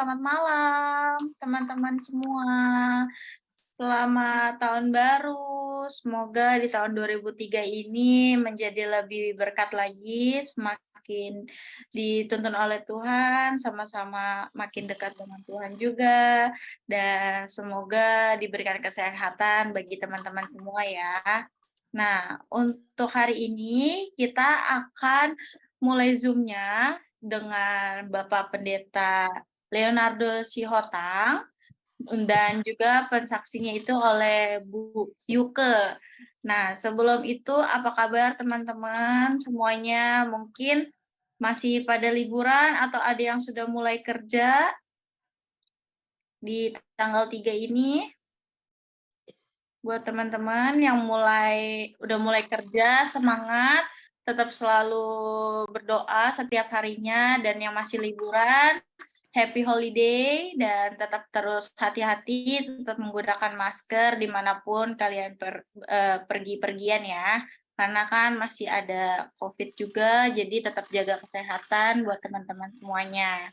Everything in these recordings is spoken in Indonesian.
selamat malam teman-teman semua. Selamat tahun baru. Semoga di tahun 2003 ini menjadi lebih berkat lagi, semakin dituntun oleh Tuhan, sama-sama makin dekat dengan Tuhan juga, dan semoga diberikan kesehatan bagi teman-teman semua ya. Nah, untuk hari ini kita akan mulai Zoom-nya dengan Bapak Pendeta Leonardo Sihotang dan juga pensaksinya itu oleh Bu Yuke. Nah, sebelum itu apa kabar teman-teman semuanya? Mungkin masih pada liburan atau ada yang sudah mulai kerja di tanggal 3 ini? Buat teman-teman yang udah mulai kerja, semangat, tetap selalu berdoa setiap harinya, dan yang masih liburan, happy holiday, dan tetap terus hati-hati, tetap menggunakan masker dimanapun kalian pergi-pergian ya, karena kan masih ada COVID juga, jadi tetap jaga kesehatan buat teman-teman semuanya.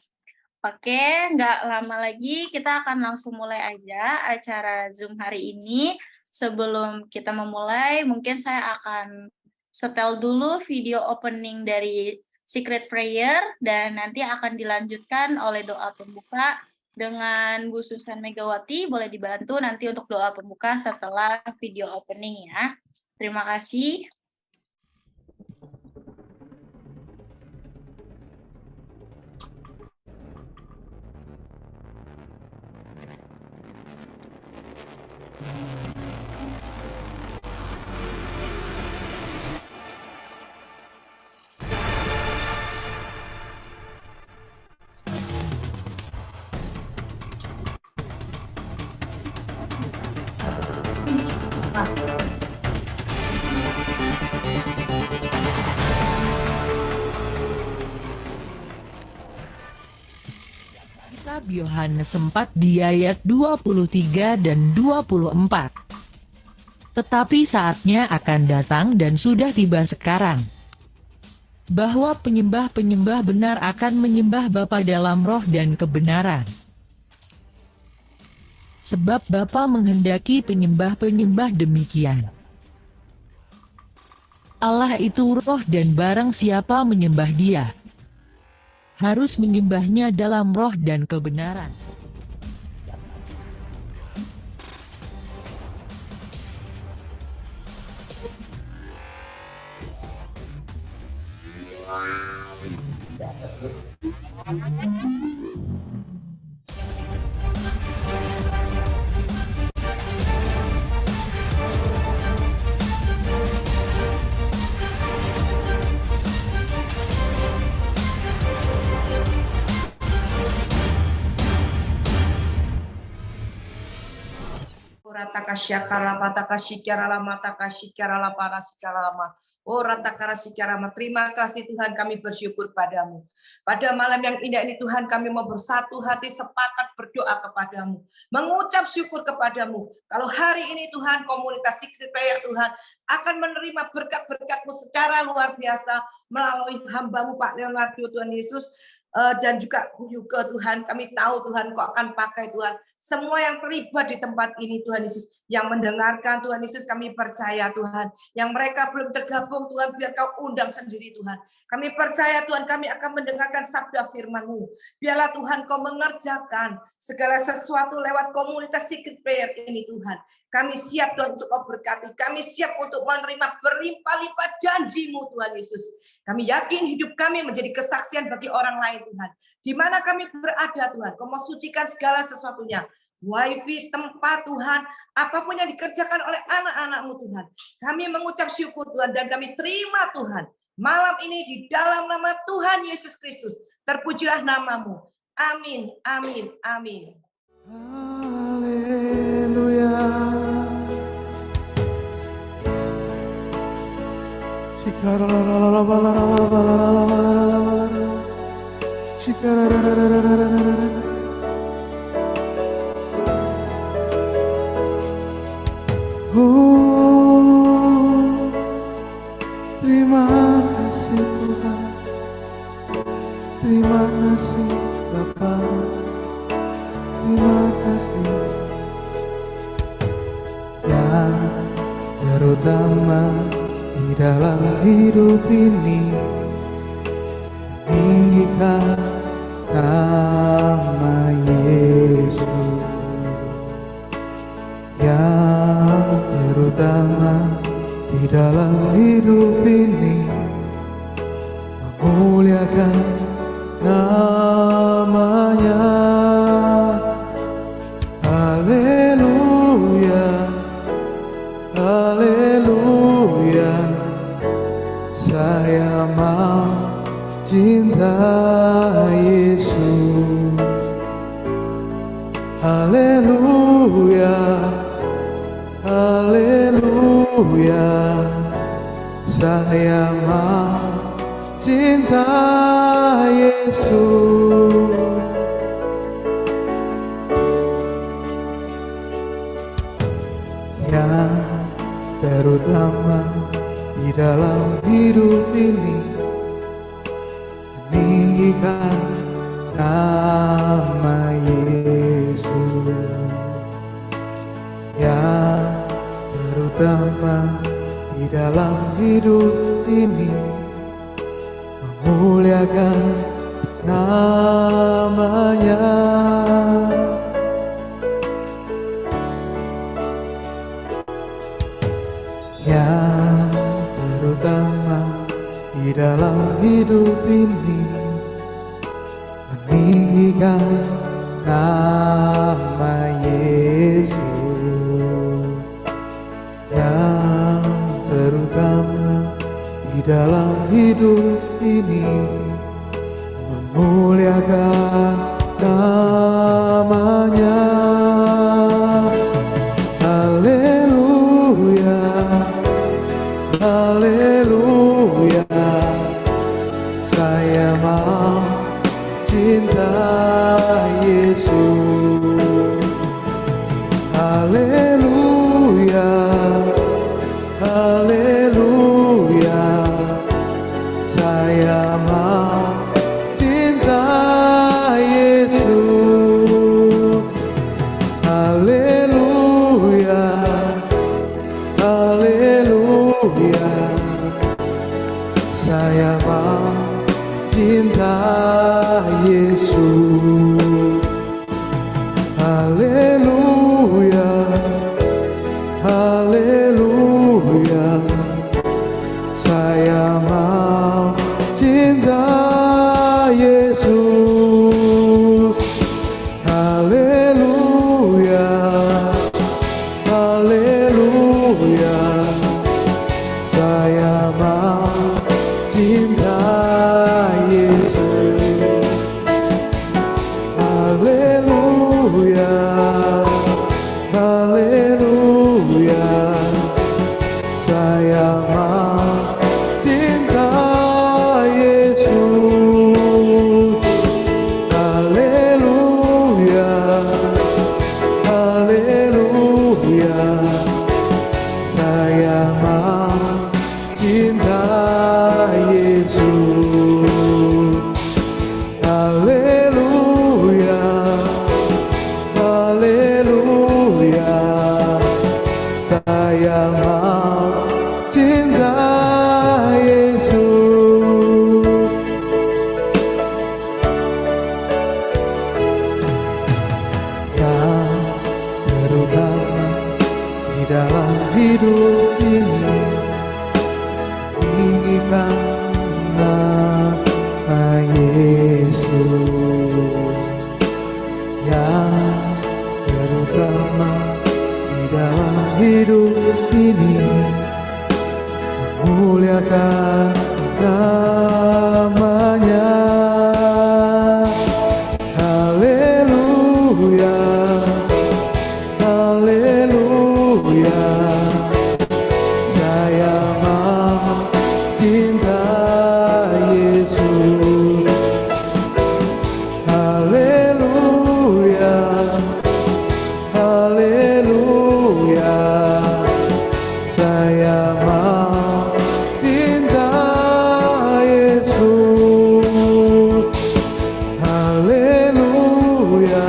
Oke, nggak lama lagi kita akan langsung mulai aja acara Zoom hari ini. Sebelum kita memulai, mungkin saya akan setel dulu video opening dari Secret Prayer, dan nanti akan dilanjutkan oleh doa pembuka dengan Bu Susan Megawati. Boleh dibantu nanti untuk doa pembuka setelah video opening ya. Terima kasih. Kitab Yohanes 4 di ayat 23 dan 24. Tetapi saatnya akan datang dan sudah tiba sekarang, bahwa penyembah-penyembah benar akan menyembah Bapa dalam roh dan kebenaran. Sebab Bapa menghendaki penyembah-penyembah demikian. Allah itu roh, dan barang siapa menyembah Dia, harus menyembahnya dalam roh dan kebenaran. Terima kasih Tuhan, kami bersyukur padamu. Pada malam yang indah ini Tuhan, kami mau bersatu hati sepakat berdoa kepadamu, mengucap syukur kepadamu. Kalau hari ini Tuhan, komunitas Secret Prayer Tuhan akan menerima berkat-berkat-Mu secara luar biasa melalui hamba-Mu Pak Leonardo Tuhan Yesus. Dan juga Tuhan, kami tahu Tuhan Kau akan pakai Tuhan semua yang terlibat di tempat ini Tuhan Yesus, yang mendengarkan Tuhan Yesus, kami percaya Tuhan, yang mereka belum tergabung Tuhan, biar Kau undang sendiri Tuhan. Kami percaya Tuhan, kami akan mendengarkan sabda firman-Mu. Biarlah Tuhan Kau mengerjakan segala sesuatu lewat komunitas Secret Prayer ini Tuhan. Kami siap Tuhan untuk Kau berkati, kami siap untuk menerima berlimpah-limpah janji-Mu Tuhan Yesus. Kami yakin hidup kami menjadi kesaksian bagi orang lain Tuhan. Di mana kami berada Tuhan, Kau mau sucikan segala sesuatunya. Wifi, tempat Tuhan, apapun yang dikerjakan oleh anak-anak-Mu Tuhan. Kami mengucap syukur Tuhan, dan kami terima Tuhan. Malam ini di dalam nama Tuhan Yesus Kristus. Terpujilah nama-Mu. Amin, amin, amin. Haleluya. Terima kasih Tuhan, terima kasih Bapa. kasih yang terutama di dalam hidup ini, meninggikan nama Yesus. Yang terutama di dalam hidup ini, memuliakan namanya. Haleluya, haleluya, saya mau cinta Yesus. Haleluya, haleluya, saya mau cinta Yesus. Yang terutama di dalam hidup ini, meninggikan nama Yesus. Yang terutama di dalam hidup ini, memuliakan namanya. Yang terutama di dalam hidup ini, meninggikan nama Yesus. Yang terutama di dalam hidup ini, memuliakan namanya. Haleluya, haleluya, saya mau cinta Yesus. Haleluya, haleluya, saya mau cinta Yesus. Haleluya, haleluya, saya mau cinta Yesus. Haleluya, haleluya, saya mau cinta Yesus. Haleluya, haleluya, saya mau cinta Yesus. Haleluya, haleluya, saya mau cinta Yesus. Haleluya, haleluya, saya mau cinta Yesus. Haleluya, haleluya, saya mau cinta Yesus. Yang terutama di dalam hidup ini, meninggikan nama Yesus. Yang terutama di dalam hidup ini, memuliakan namanya. Haleluya, haleluya, saya mau cinta Yesus. Haleluya, haleluya, saya mau cinta Yesus. Haleluya,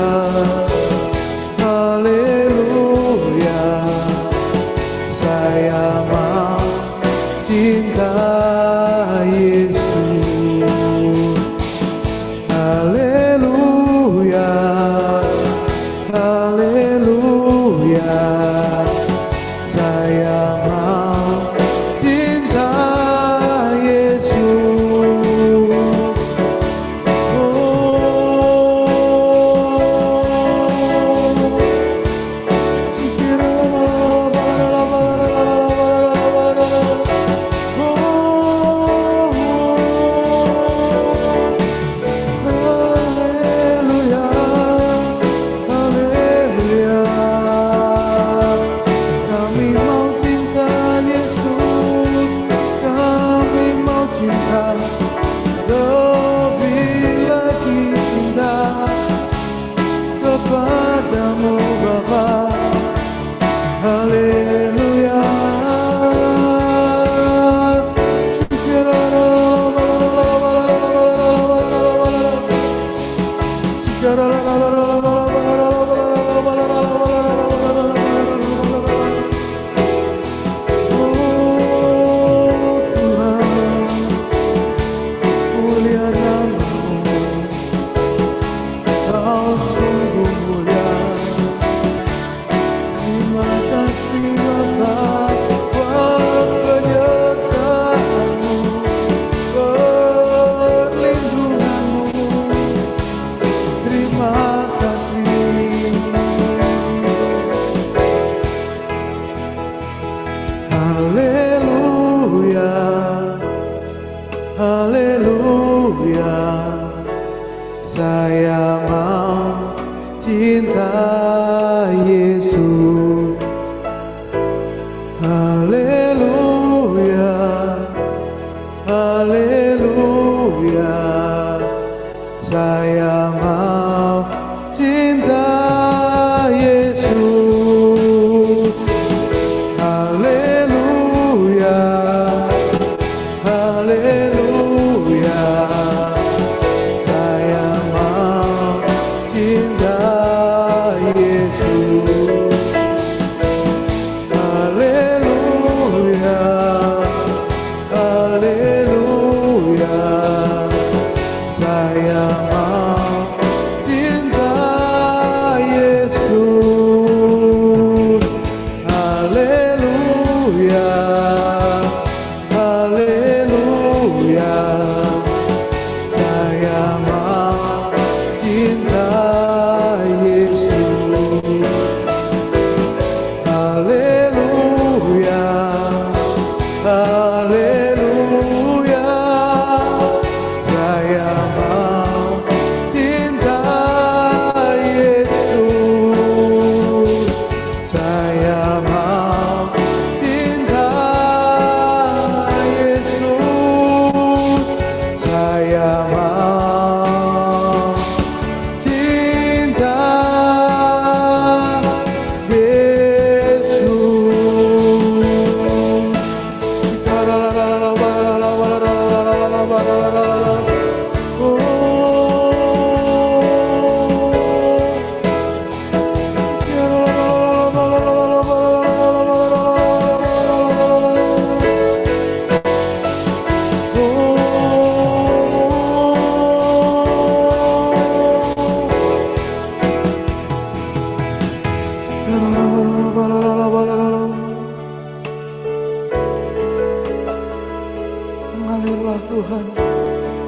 Mengalirlah Tuhan,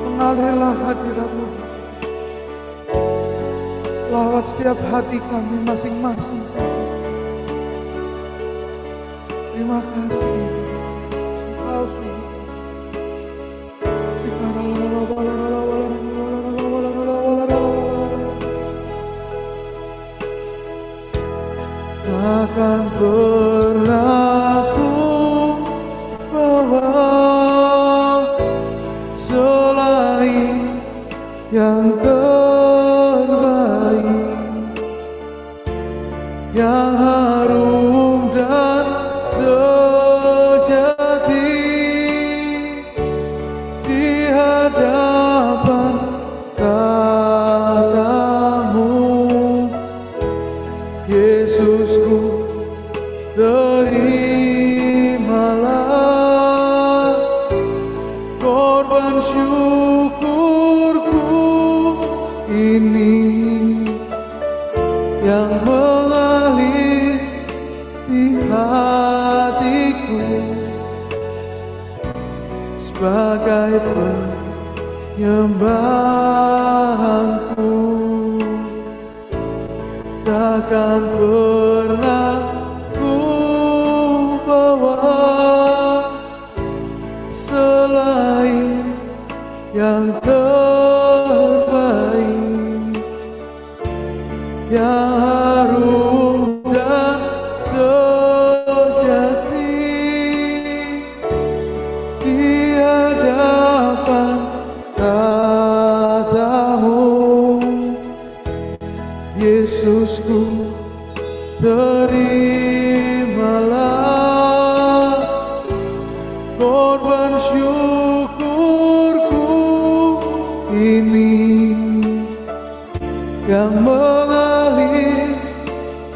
mengalirlah hadirat-Mu. Lawat setiap hati kami masing-masing. Terima kasih Engkau Tuhan. Takkan pernah ku bawa selain yang terbaik, yang harum dan sejati di hadapan tatamu. Yesusku, terimalah korban syukurku ini yang mengalir di hatiku sebagai penyembahanku. Takkan pernah ku bawa selain yang terbaik, yang harum dan sejati di hadapan tatamu. Yesusku, terimalah korban syukurku ini yang mengalir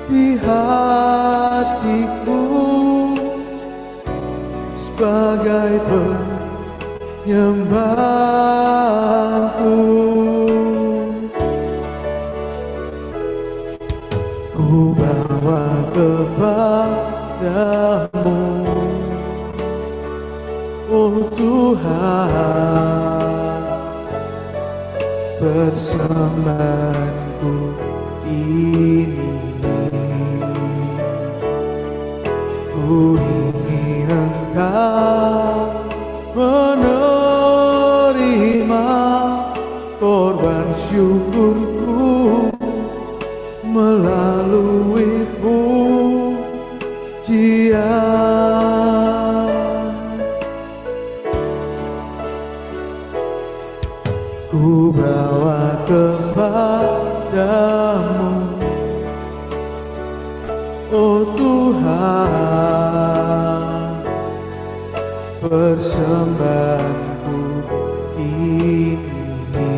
di hatiku sebagai penyembahanku. Ku bawa kepadamu, oh Tuhan, persembahanku ini. Ku ingin Engkau menerima korban syukurku melalui pujian. Ku bawa kepadamu, oh Tuhan, persembahanku ini.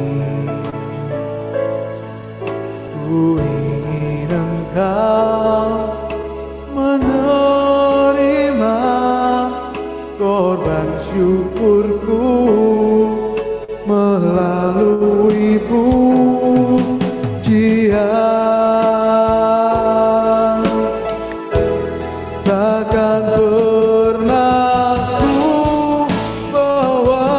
Ku ingin Engkau menerima korban syukurku melalui pujian. Takkan pernah ku bawa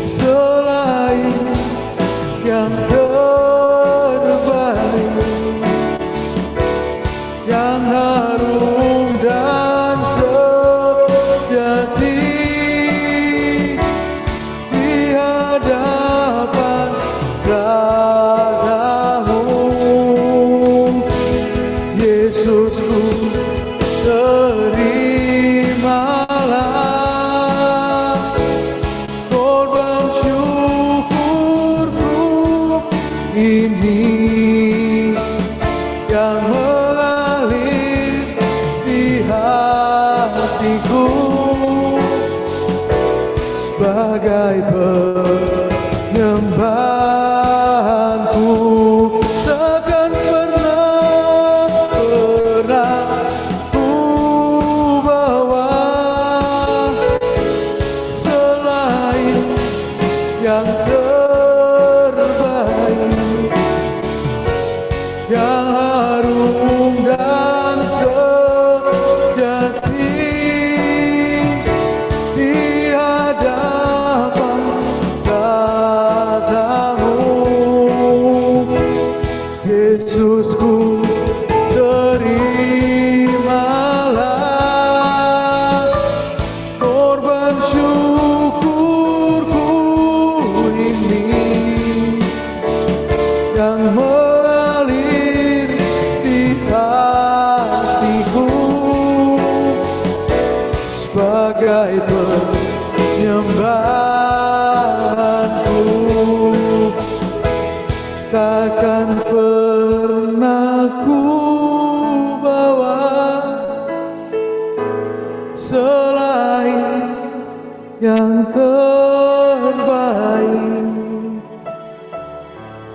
selain yang terbaik, yang harum dan sejati di hadapan tatamu. Yesusku, terimalah korban syukurku ini yang mengalir di hatiku sebagai penyembahanku. Takkan pernah ku bawa selain yang terbaik, yang harus dan sejati di hadapan tatamu. Yesusku, terimalah korban syukurku ini yang mengalir di hatiku sebagai penyembahanku. Takkan pernah ku bawa selain yang terbaik,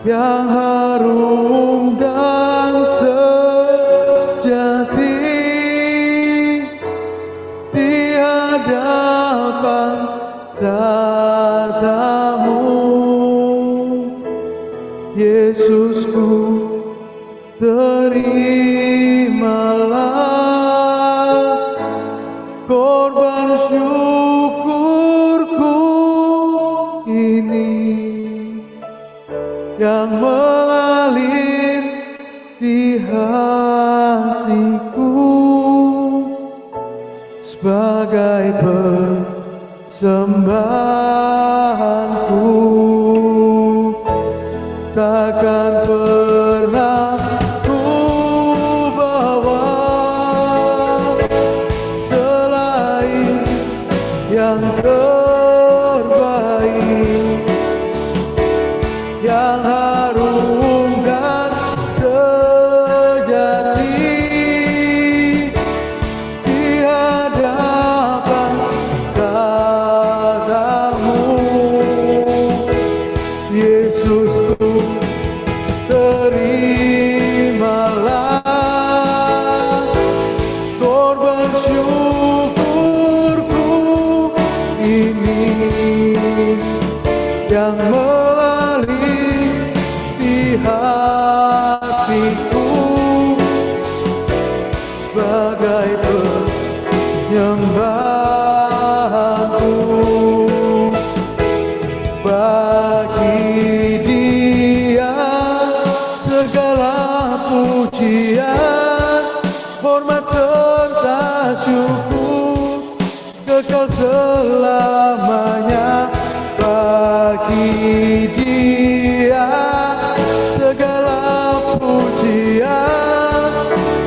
yang harum dan sejati di hadapan tatamu. Yesusku, terimalah korban syukurku ini yang mengalir di hatiku sebagai persembahanku. Takkan pernah ku bawa selain yang terbaik, yang harum dan sejati di hadapan tatamu. Yesusku, terimalah korban syukurku ini yang mengalir di hatiku sebagai penyembahanku. Bagi Dia segala pujian, hormat serta syukur kekal selamanya. Bagi Dia segala pujian,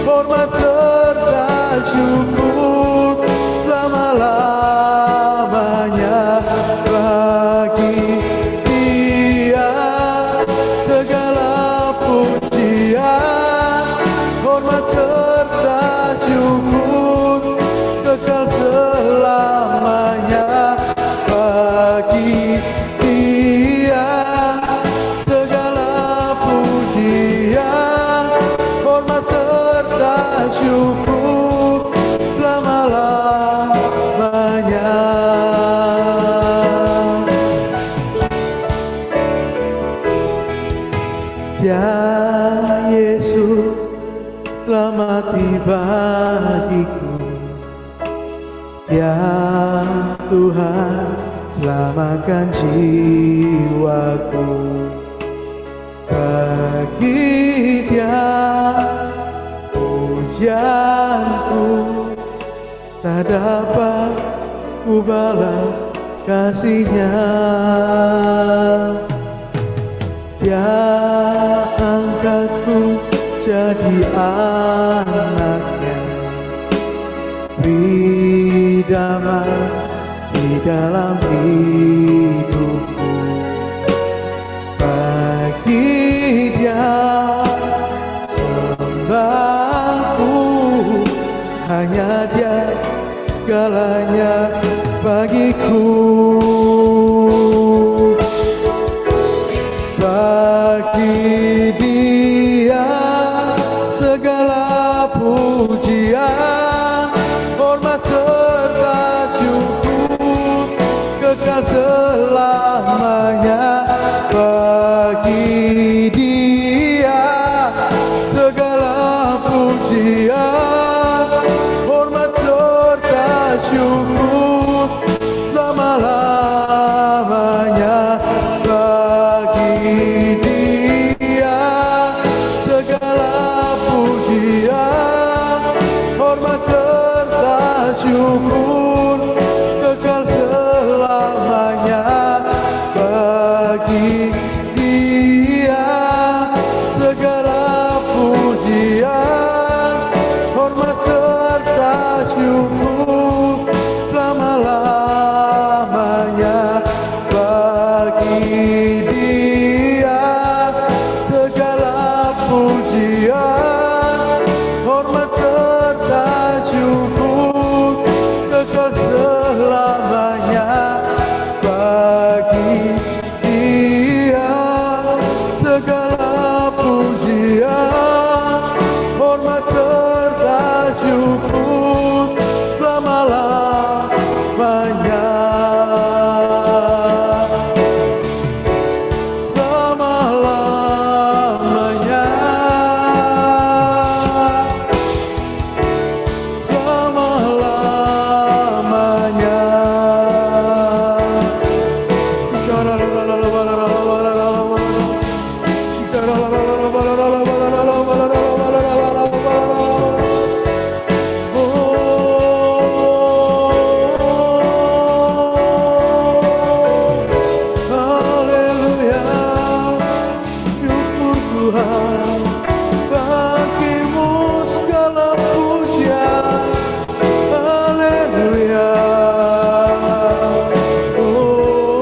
hormat serta syukur selama-lamanya. Bagi Dia segala pujian, hormat serta syukur kekal selamanya. Bagi Dia segala pujian, hormat serta syukur selama-lamanya. Ya Yesus, telah mati bagiku. Ya Tuhan, selamatkan jiwaku. Bagi Dia pujianku tak dapat ku balas kasih-Nya. Dia angkatku jadi anaknya, beri damai di dalam hidupku. Bagi Dia sembahku, hanya Dia segalanya bagiku. Bagi Dia segala pujian, hormat serta syukur kekal selamanya. Bagi Dia segala pujian, pujian, hormat serta syukur selama-lamanya bagi Dia. Segala pujian, hormat serta syukur kekal selamanya bagi Dia. Segala pujian, hormat serta syukur selama-lamanya bagi Dia. Segala pujian, hormat serta syukur kekal selamanya bagi Dia. Segala pujian, hormat serta syukur selama-lamanya. Selama-lamanya. Selama-lamanya. Haleluya, syukur Tuhan, bagimu segala pujian. Haleluya. Haleluya.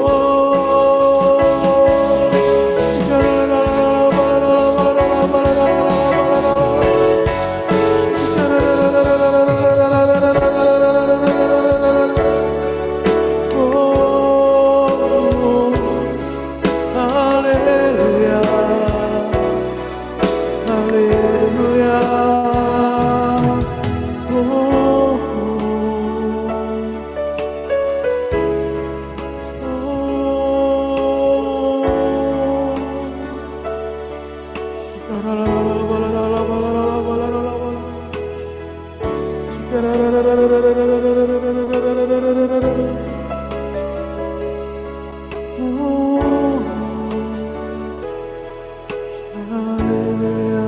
Haleluya.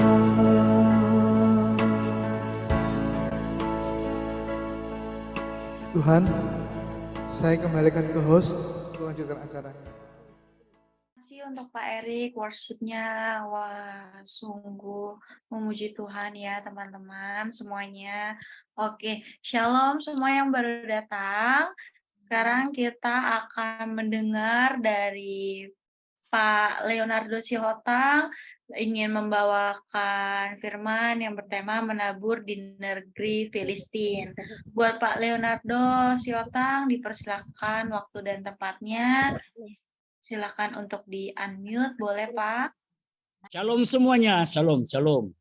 Tuhan, saya kembalikan ke host untuk melanjutkan acaranya. Terima kasih untuk Pak Erik, worship-nya. Wah, sungguh memuji Tuhan ya teman-teman semuanya. Oke, shalom semua yang baru datang. Sekarang kita akan mendengar dari Pak Leonardo Sihotang ingin membawakan firman yang bertema menabur di negeri Filistin. Buat Pak Leonardo Sihotang dipersilakan waktu dan tempatnya. Silakan untuk di-unmute, boleh Pak? Shalom semuanya, shalom, shalom.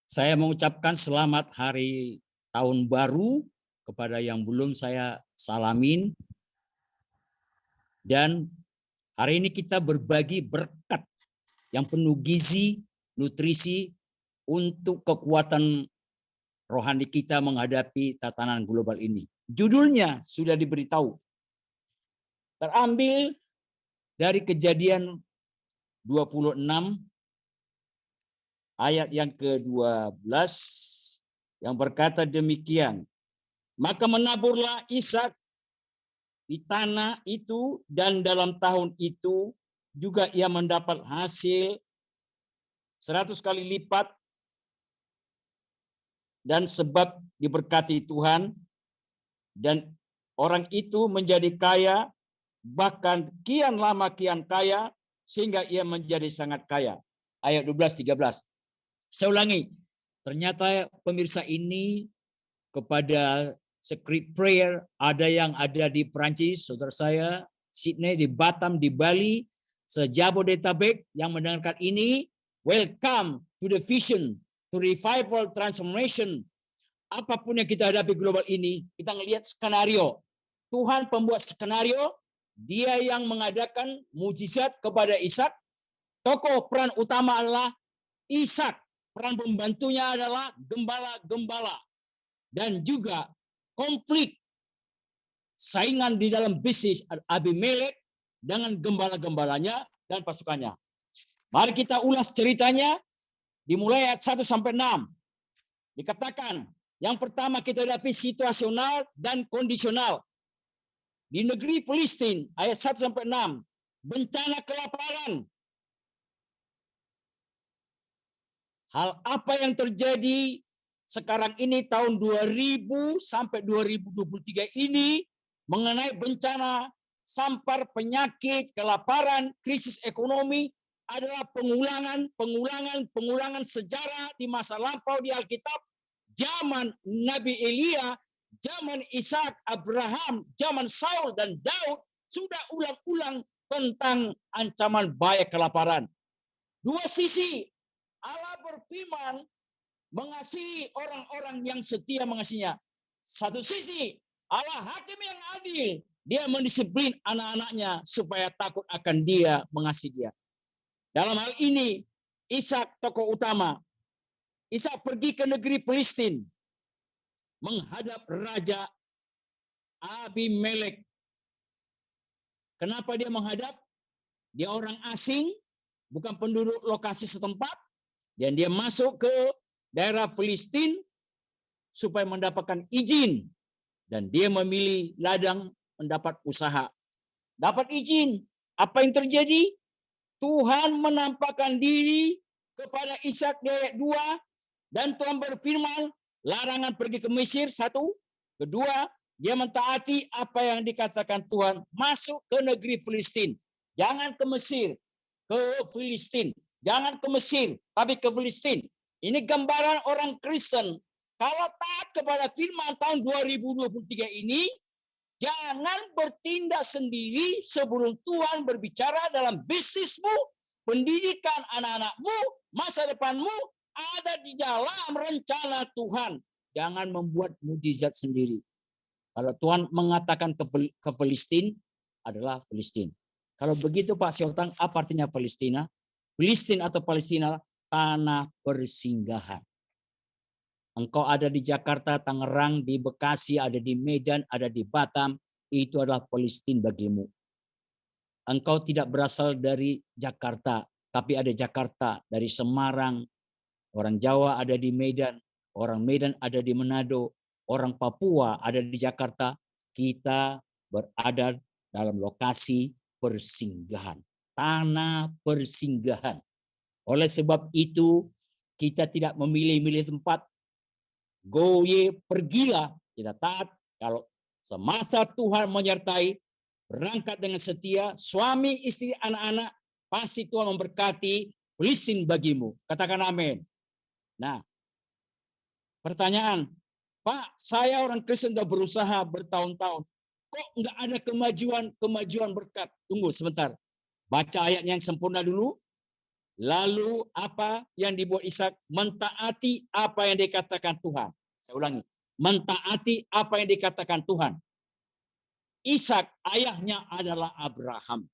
Saya mengucapkan selamat hari tahun baru kepada yang belum saya salamin. Dan hari ini kita berbagi berkat yang penuh gizi, nutrisi untuk kekuatan rohani kita menghadapi tatanan global ini. Judulnya sudah diberitahu. Terambil dari Kejadian 26 ayat yang ke-12 yang berkata demikian. Maka menaburlah Ishak di tanah itu dan dalam tahun itu juga ia mendapat hasil 100 kali lipat, dan sebab diberkati Tuhan dan orang itu menjadi kaya, bahkan kian lama kian kaya, sehingga ia menjadi sangat kaya. Ayat 12-13. Saya ulangi. Ternyata pemirsa ini kepada Secret Prayer, ada yang ada di Perancis, saudara saya, Sydney, di Batam, di Bali, se-Jabodetabek yang mendengarkan ini, welcome to the vision, to revival transformation. Apapun yang kita hadapi global ini, kita ngelihat skenario. Tuhan pembuat skenario, Dia yang mengadakan mujizat kepada Ishak. Tokoh peran utama adalah Ishak. peran pembantunya adalah gembala-gembala. Dan juga konflik saingan di dalam bisnis Abimelek dengan gembala-gembalanya dan pasukannya. Mari kita ulas ceritanya dimulai ayat 1 sampai 6. Dikatakan, yang pertama kita hadapi situasional dan kondisional. Di negeri Filistin ayat 1 sampai 6, bencana kelaparan. Hal apa yang terjadi sekarang ini tahun 2000 sampai 2023 ini mengenai bencana, sampar, penyakit, kelaparan, krisis ekonomi adalah pengulangan sejarah di masa lampau di Alkitab, zaman Nabi Elia, zaman Ishak, Abraham, zaman Saul dan Daud sudah ulang-ulang tentang ancaman bahaya kelaparan. Dua sisi, Allah berfirman mengasihi orang-orang yang setia mengasihinya. Satu sisi, Allah hakim yang adil. Dia mendisiplin anak-anaknya supaya takut akan dia, mengasihi dia. Dalam hal ini, Ishak tokoh utama. Ishak pergi ke negeri Filistin menghadap Raja Abimelek. Kenapa dia menghadap? Dia orang asing, bukan penduduk lokasi setempat, dan dia masuk ke daerah Filistin supaya mendapatkan izin. Dan dia memilih ladang mendapat usaha. Dapat izin. Apa yang terjadi? Tuhan menampakkan diri kepada Ishak di ayat 2. Dan Tuhan berfirman, larangan pergi ke Mesir, 1. Kedua, dia mentaati apa yang dikatakan Tuhan. Masuk ke negeri Filistin. Jangan ke Mesir, ke Filistin. Jangan ke Mesir, tapi ke Filistin. Ini gambaran orang Kristen. Kalau taat kepada firman tahun 2023 ini, jangan bertindak sendiri sebelum Tuhan berbicara dalam bisnismu, pendidikan anak-anakmu, masa depanmu, ada di dalam rencana Tuhan. Jangan membuat mujizat sendiri. Kalau Tuhan mengatakan ke Filistin, adalah Filistin. Kalau begitu Pak Sultan, apa artinya Palestina? Filistin atau Palestina, tanah persinggahan. Engkau ada di Jakarta, Tangerang, di Bekasi, ada di Medan, ada di Batam, itu adalah Palestina bagimu. Engkau tidak berasal dari Jakarta, tapi ada Jakarta dari Semarang. Orang Jawa ada di Medan, orang Medan ada di Manado, orang Papua ada di Jakarta. Kita berada dalam lokasi persinggahan, tanah persinggahan. Oleh sebab itu, kita tidak memilih-milih tempat. Go ye, pergilah, kita taat. Kalau semasa Tuhan menyertai, berangkat dengan setia, suami, istri, anak-anak, pasti Tuhan memberkati Filistin bagimu. Katakan amin. Nah, pertanyaan, Pak, saya orang Kristen sudah berusaha bertahun-tahun. Kok nggak ada kemajuan berkat? Tunggu sebentar. Baca ayat yang sempurna dulu. Lalu apa yang dibuat Ishak? Mentaati apa yang dikatakan Tuhan. Saya ulangi. Mentaati apa yang dikatakan Tuhan. Ishak ayahnya adalah Abraham.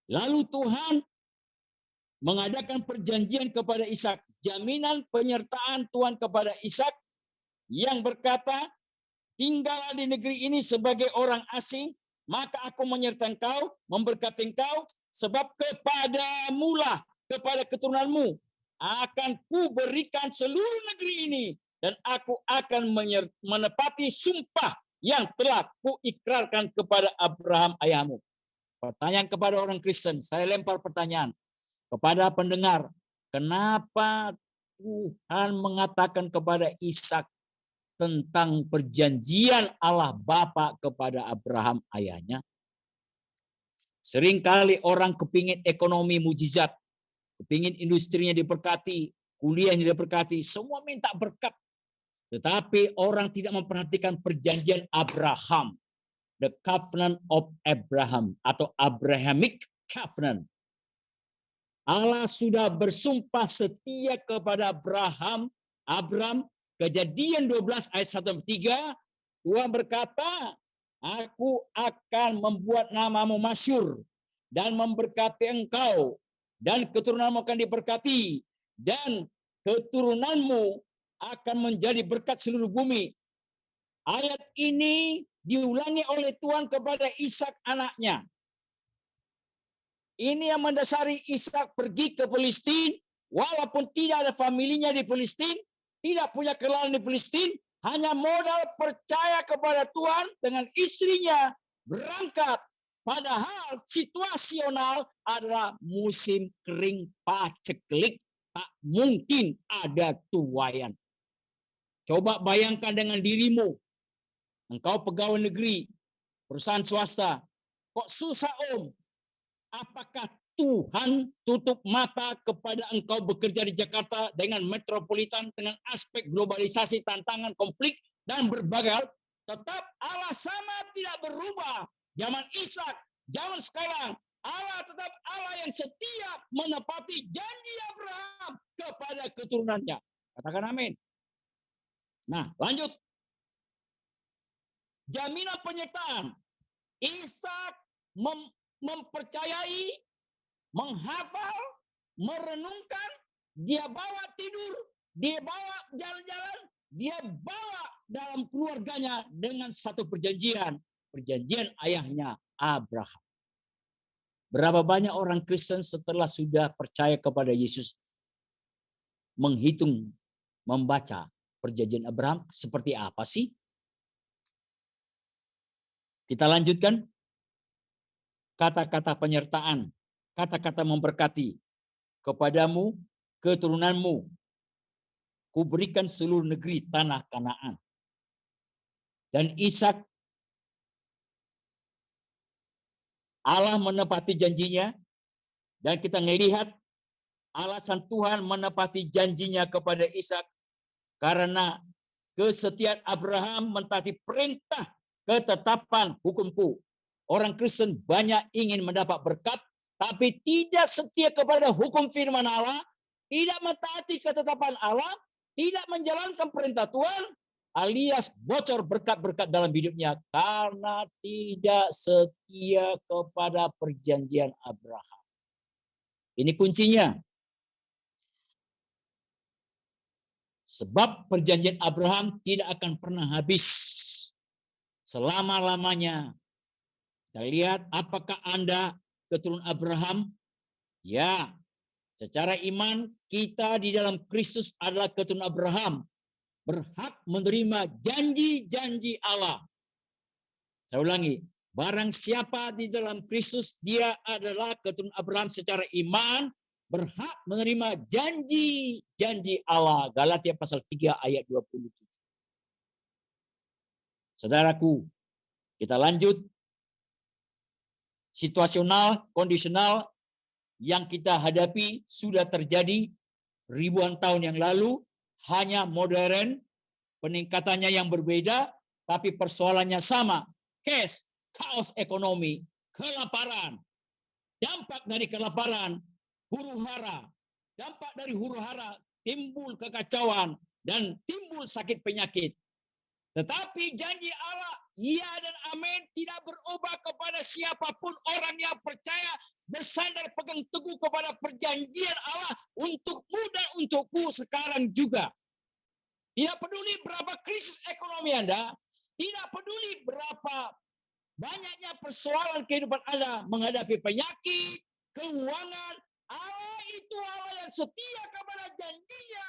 Lalu Tuhan mengadakan perjanjian kepada Ishak. Jaminan penyertaan Tuhan kepada Ishak yang berkata, tinggallah di negeri ini sebagai orang asing, maka aku menyertai engkau, memberkati engkau, sebab kepadamu lah, kepada keturunanmu, akan kuberikan seluruh negeri ini, dan aku akan menepati sumpah yang telah kuikrarkan kepada Abraham ayahmu. Pertanyaan kepada orang Kristen, saya lempar pertanyaan kepada pendengar, kenapa Tuhan mengatakan kepada Ishak tentang perjanjian Allah Bapa kepada Abraham ayahnya? Seringkali orang kepingin ekonomi mujizat, kepingin industrinya diberkati, kuliahnya diberkati, semua minta berkat. Tetapi orang tidak memperhatikan perjanjian Abraham, the covenant of Abraham atau Abrahamic covenant. Allah sudah bersumpah setia kepada Abraham, Kejadian 12 ayat 1-3, Tuhan berkata, aku akan membuat namamu masyhur dan memberkati engkau, dan keturunanmu akan diberkati, dan keturunanmu akan menjadi berkat seluruh bumi. Ayat ini diulangi oleh Tuhan kepada Ishak anaknya. Ini yang mendasari Ishak pergi ke Palestina, walaupun tidak ada familinya di Palestina, tidak punya kenalan di Palestina, hanya modal percaya kepada Tuhan dengan istrinya berangkat. Padahal situasional adalah musim kering paceklik, tak mungkin ada tuayan. Coba bayangkan dengan dirimu, engkau pegawai negeri, perusahaan swasta, kok susah om? Apakah Tuhan tutup mata kepada engkau bekerja di Jakarta dengan metropolitan, dengan aspek globalisasi, tantangan, konflik, dan berbagai? Tetap Allah sama, tidak berubah. Zaman Ishak, zaman sekarang, Allah tetap Allah yang setia menepati janji Abraham kepada keturunannya. Katakan amin. Nah, lanjut. Jaminan penyertaan. Ishak mempercayai, menghafal, merenungkan, dia bawa tidur, dia bawa jalan-jalan, dia bawa dalam keluarganya dengan satu perjanjian ayahnya Abraham. Berapa banyak orang Kristen setelah sudah percaya kepada Yesus menghitung, membaca perjanjian Abraham seperti apa sih? Kita lanjutkan. Kata-kata penyertaan, kata-kata memberkati kepadamu, keturunanmu, kuberikan seluruh negeri tanah Kanaan. Dan Ishak, Allah menepati janjinya, dan kita melihat alasan Tuhan menepati janjinya kepada Ishak karena kesetiaan Abraham mentaati perintah ketetapan hukumku. Orang Kristen banyak ingin mendapat berkat, tapi tidak setia kepada hukum firman Allah, tidak mentaati ketetapan Allah, tidak menjalankan perintah Tuhan, alias bocor berkat-berkat dalam hidupnya karena tidak setia kepada perjanjian Abraham. Ini kuncinya. Sebab perjanjian Abraham tidak akan pernah habis selama-lamanya. Kita lihat apakah Anda keturunan Abraham? Ya, secara iman kita di dalam Kristus adalah keturunan Abraham. Berhak menerima janji-janji Allah. Saya ulangi, barang siapa di dalam Kristus, dia adalah keturunan Abraham secara iman, berhak menerima janji-janji Allah. Galatia pasal 3 ayat 27. Saudaraku, kita lanjut. Situasional, kondisional yang kita hadapi sudah terjadi ribuan tahun yang lalu, hanya modern, peningkatannya yang berbeda, tapi persoalannya sama. Kaos ekonomi, kelaparan, dampak dari kelaparan, huru-hara, dampak dari huru-hara, timbul kekacauan, dan timbul sakit penyakit. Tetapi janji Allah, ya dan amin, tidak berubah kepada siapapun orang yang percaya, bersandar pegang teguh kepada perjanjian Allah untukmu dan untukku sekarang juga. Tidak peduli berapa krisis ekonomi Anda, tidak peduli berapa banyaknya persoalan kehidupan Anda menghadapi penyakit, keuangan, Allah itu Allah yang setia kepada janjinya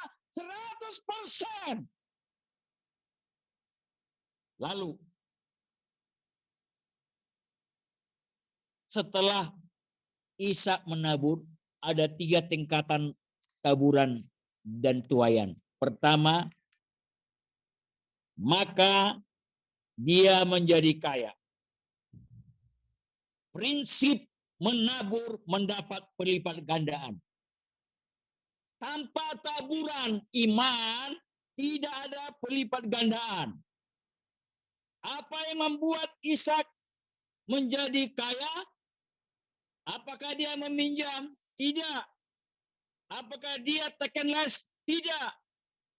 100%. Lalu, setelah Ishak menabur, ada 3 tingkatan taburan dan tuaian. Pertama, maka dia menjadi kaya. Prinsip menabur mendapat pelipat gandaan. Tanpa taburan iman, tidak ada pelipat gandaan. Apa yang membuat Ishak menjadi kaya? Apakah dia meminjam? Tidak. Apakah dia taken less? Tidak.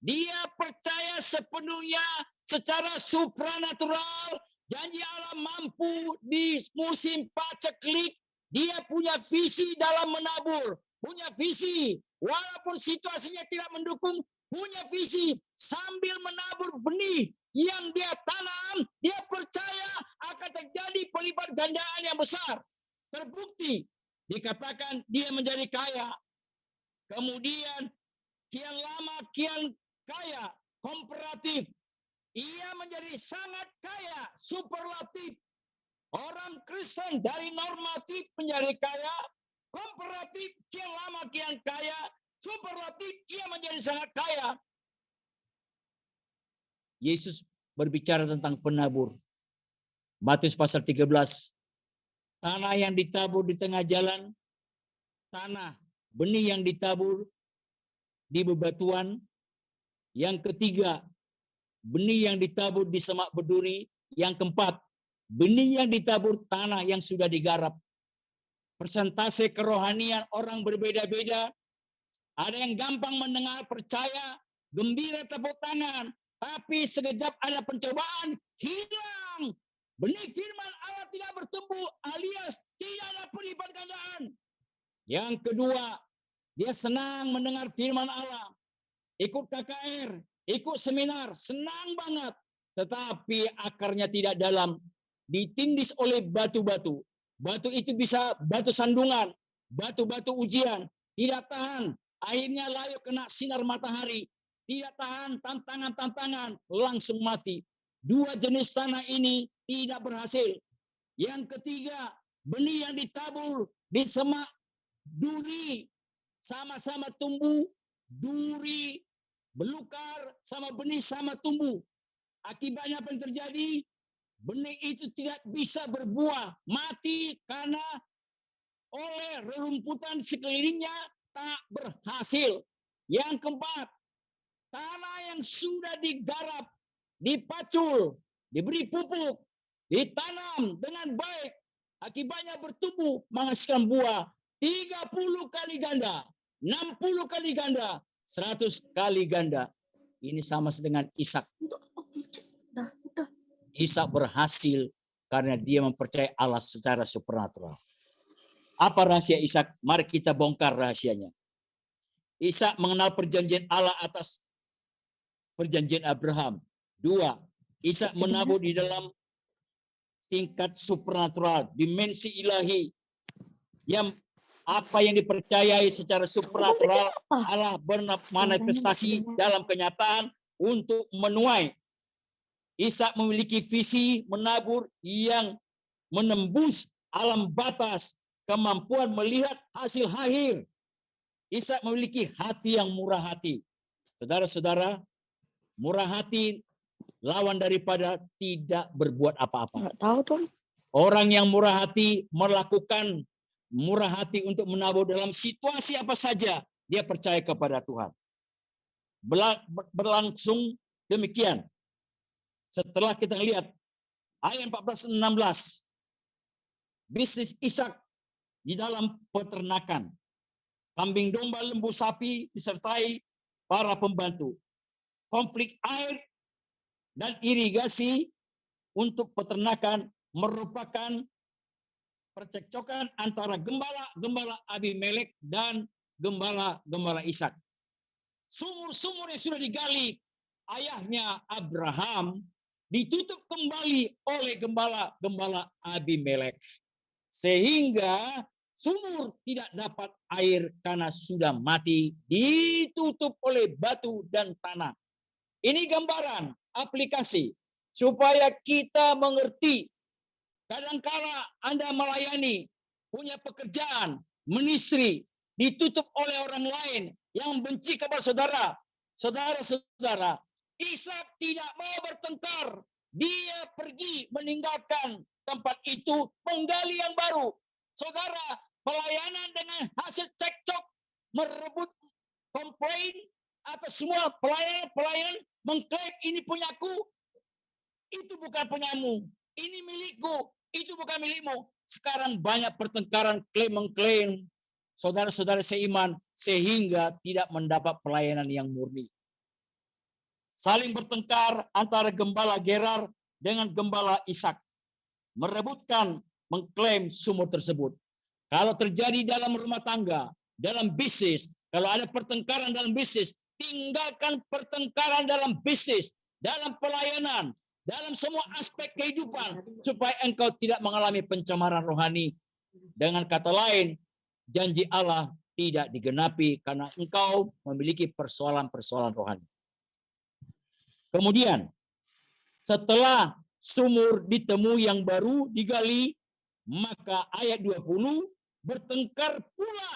Dia percaya sepenuhnya secara supranatural. Janji Allah mampu di musim paceklik. Dia punya visi dalam menabur. Punya visi. walaupun situasinya tidak mendukung, punya visi sambil menabur benih yang dia tanam, dia percaya akan terjadi pelipat gandaan yang besar. Terbukti, dikatakan dia menjadi kaya. Kemudian kian lama kian kaya, komparatif. Ia menjadi sangat kaya, superlatif. Orang Kristen dari normatif menjadi kaya, komparatif, kian lama kian kaya, superlatif, ia menjadi sangat kaya. Yesus berbicara tentang penabur. Matius pasal 13. Tanah yang ditabur di tengah jalan, tanah benih yang ditabur di bebatuan. Yang ketiga, benih yang ditabur di semak berduri. Yang keempat, benih yang ditabur tanah yang sudah digarap. Persentase kerohanian orang berbeda-beda. Ada yang gampang mendengar, percaya, gembira, tepuk tangan. Tapi sekejap ada pencobaan, hilang. Benih firman Allah tidak bertumbuh, alias tidak ada pelipat gandaan. Yang kedua, dia senang mendengar firman Allah. Ikut KKR, ikut seminar, senang banget. Tetapi akarnya tidak dalam, ditindis oleh batu-batu. Batu itu bisa batu sandungan, batu-batu ujian, tidak tahan. Akhirnya layu kena sinar matahari, tidak tahan tantangan-tantangan, langsung mati. Dua jenis tanah ini tidak berhasil. Yang ketiga, benih yang ditabur di semak duri, sama-sama tumbuh, duri, belukar, sama benih sama tumbuh. Akibatnya apa yang terjadi? Benih itu tidak bisa berbuah, mati karena oleh rerumputan sekelilingnya tak berhasil. Yang keempat, tanah yang sudah digarap, dipacul, diberi pupuk, ditanam dengan baik, akibatnya bertumbuh, menghasilkan buah 30 kali ganda, 60 kali ganda, 100 kali ganda. Ini sama dengan Ishak. Ishak berhasil karena dia mempercayai Allah secara supernatural. Apa rahasia Ishak? Mari kita bongkar rahasianya. Ishak mengenal perjanjian Allah atas perjanjian Abraham. 2. Ishak menabur di dalam tingkat supernatural, dimensi ilahi. Yang apa yang dipercayai secara supernatural, Allah bermanifestasi dalam kenyataan untuk menuai. Ishak memiliki visi menabur yang menembus alam batas, kemampuan melihat hasil akhir. Ishak memiliki hati yang murah hati. Saudara-saudara, murah hati lawan daripada tidak berbuat apa-apa. Nggak tahu tuh. Orang yang murah hati melakukan murah hati untuk menabur dalam situasi apa saja. Dia percaya kepada Tuhan. Berlangsung demikian. Setelah kita lihat ayat 14-16. Bisnis Ishak di dalam peternakan. Kambing domba, lembu, sapi disertai para pembantu. Konflik air dan irigasi untuk peternakan merupakan percekcokan antara gembala Abimelek dan gembala Ishak. Sumur-sumur yang sudah digali ayahnya Abraham ditutup kembali oleh gembala Abimelek. Sehingga sumur tidak dapat air karena sudah mati, ditutup oleh batu dan tanah. Ini gambaran aplikasi supaya kita mengerti. Kadangkala Anda melayani, punya pekerjaan, ministry, ditutup oleh orang lain yang benci kepada saudara. Saudara-saudara, Ishak tidak mau bertengkar. Dia pergi meninggalkan tempat itu, menggali yang baru. Saudara, pelayanan dengan hasil cekcok, merebut komplain, atau semua pelayan mengklaim ini punyaku, itu bukan punyamu. Ini milikku, itu bukan milikmu. Sekarang banyak pertengkaran, klaim-mengklaim. Saudara-saudara seiman, sehingga tidak mendapat pelayanan yang murni. Saling bertengkar antara gembala Gerar dengan gembala Ishak. Merebutkan, mengklaim sumur tersebut. Kalau terjadi dalam rumah tangga, dalam bisnis, Kalau ada pertengkaran dalam bisnis, tinggalkan pertengkaran dalam bisnis, dalam pelayanan, dalam semua aspek kehidupan, supaya engkau tidak mengalami pencemaran rohani. Dengan kata lain, janji Allah tidak digenapi karena engkau memiliki persoalan-persoalan rohani. Kemudian, setelah sumur ditemui yang baru digali, maka ayat 20, bertengkar pula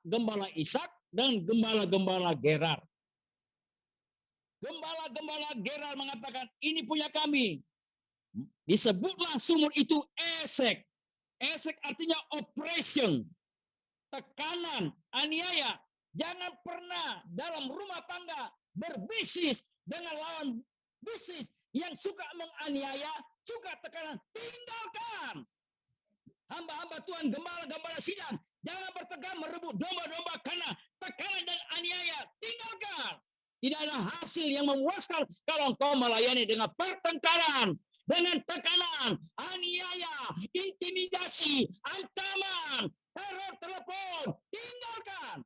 gembala Ishak dan gembala Gerar. Gembala Gerar mengatakan, ini punya kami. Disebutlah sumur itu Esek. Esek artinya oppression, tekanan, aniaya. Jangan pernah dalam rumah tangga berbisnis dengan lawan bisnis yang suka menganiaya, suka tekanan. Tinggalkan. Hamba-hamba Tuhan, gembala-gembala sidang, jangan bertengkar merebut domba-domba karena tekanan dan aniaya. Tinggalkan. Tidak ada hasil yang memuaskan kalau engkau melayani dengan pertengkaran, dengan tekanan, aniaya, intimidasi, ancaman, teror telepon. Tinggalkan.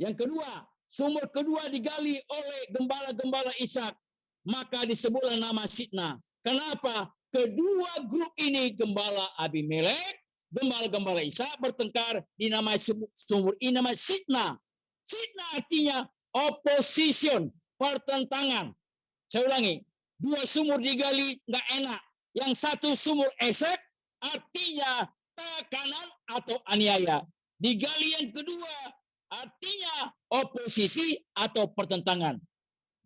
Yang kedua, sumur kedua digali oleh gembala-gembala Ishak, maka disebutlah nama Sitna. Kenapa? Kedua grup ini, gembala Abimelek, gembala-gembala Ishak bertengkar, dinamai sumur ini nama Sitna. Sitna artinya opposition, pertentangan. Saya ulangi, dua sumur digali nggak enak. Yang satu sumur Esek artinya tekanan atau aniaya. Digali yang kedua artinya oposisi atau pertentangan.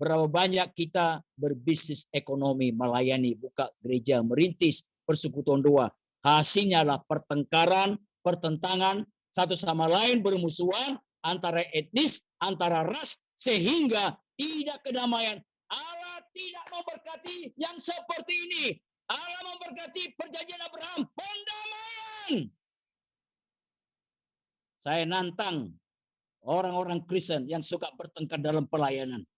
Berapa banyak kita berbisnis ekonomi, melayani, buka gereja, merintis, persekutuan doa. Hasilnya adalah pertengkaran, pertentangan, satu sama lain bermusuhan, antara etnis, antara ras, sehingga tidak kedamaian. Allah tidak memberkati yang seperti ini. Allah memberkati perjanjian Abraham, pendamaian. Saya nantang orang-orang Kristen yang suka bertengkar dalam pelayanan.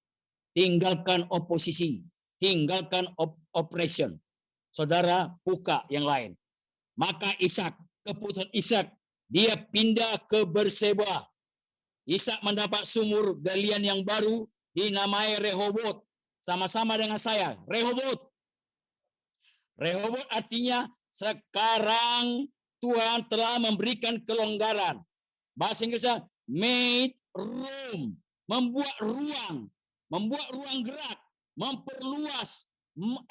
Tinggalkan oposisi, tinggalkan oppression. Saudara, buka yang lain. Maka Ishak, keputusan Ishak, dia pindah ke Berseba. Ishak mendapat sumur galian yang baru dinamai Rehobot. Sama-sama dengan saya, Rehobot. Rehobot artinya sekarang Tuhan telah memberikan kelonggaran. Bahasa Inggrisnya made room, membuat ruang gerak, memperluas,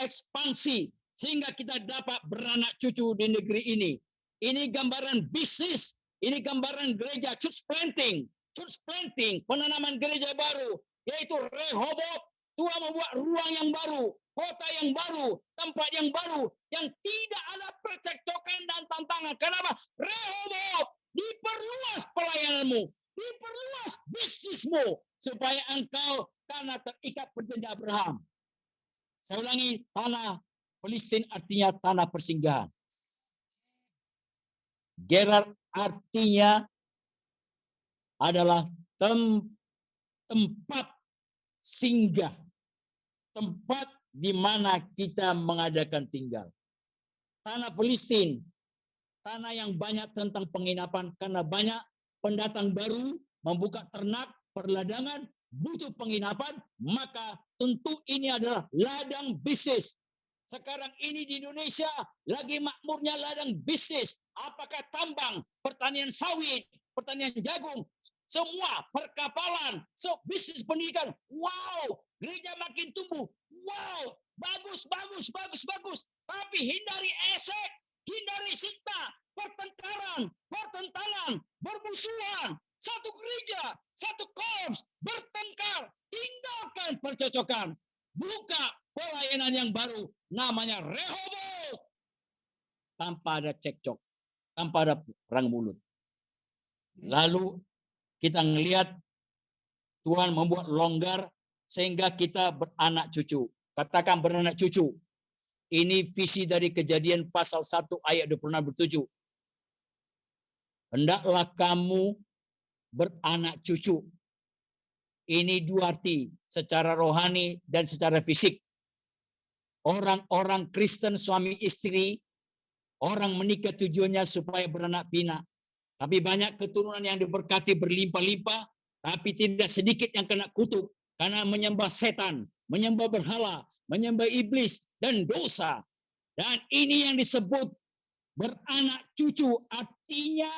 ekspansi sehingga kita dapat beranak cucu di negeri ini. Ini gambaran bisnis, ini gambaran gereja, church planting, penanaman gereja baru, yaitu Rehobot. Tuhan membuat ruang yang baru, kota yang baru, tempat yang baru, yang tidak ada percekcokan dan tantangan. Kenapa? Rehobot, diperluas pelayananmu, diperluas bisnismu, supaya engkau karena terikat perjanjian Abraham. Saya ulangi, tanah Filistin artinya tanah persinggahan. Gerar artinya adalah tempat singgah, tempat di mana kita mengadakan tinggal. Tanah Filistin, tanah yang banyak tentang penginapan karena banyak pendatang baru membuka ternak, perladangan, butuh penginapan, maka tentu ini adalah ladang bisnis. Sekarang ini di Indonesia lagi makmurnya ladang bisnis. Apakah tambang, pertanian sawit, pertanian jagung, semua perkapalan, bisnis pendidikan. Wow, gereja makin tumbuh. Wow, bagus. Tapi hindari Esek, hindari Sitna, pertentangan, bermusuhan. Satu gereja, satu korps, bertengkar, tinggalkan percocokan. Buka pelayanan yang baru, namanya Rehobot. Tanpa ada cekcok, tanpa ada perang mulut. Lalu kita melihat Tuhan membuat longgar sehingga kita beranak cucu. Katakan beranak cucu. Ini visi dari Kejadian pasal 1 ayat 26-27. Hendaklah kamu beranak cucu. Ini dua arti, secara rohani dan secara fisik. Orang-orang Kristen suami istri, orang menikah tujuannya supaya beranak pinak. Tapi banyak keturunan yang diberkati berlimpah-limpah, tapi tidak sedikit yang kena kutuk karena menyembah setan, menyembah berhala, menyembah iblis dan dosa. Dan ini yang disebut beranak cucu, artinya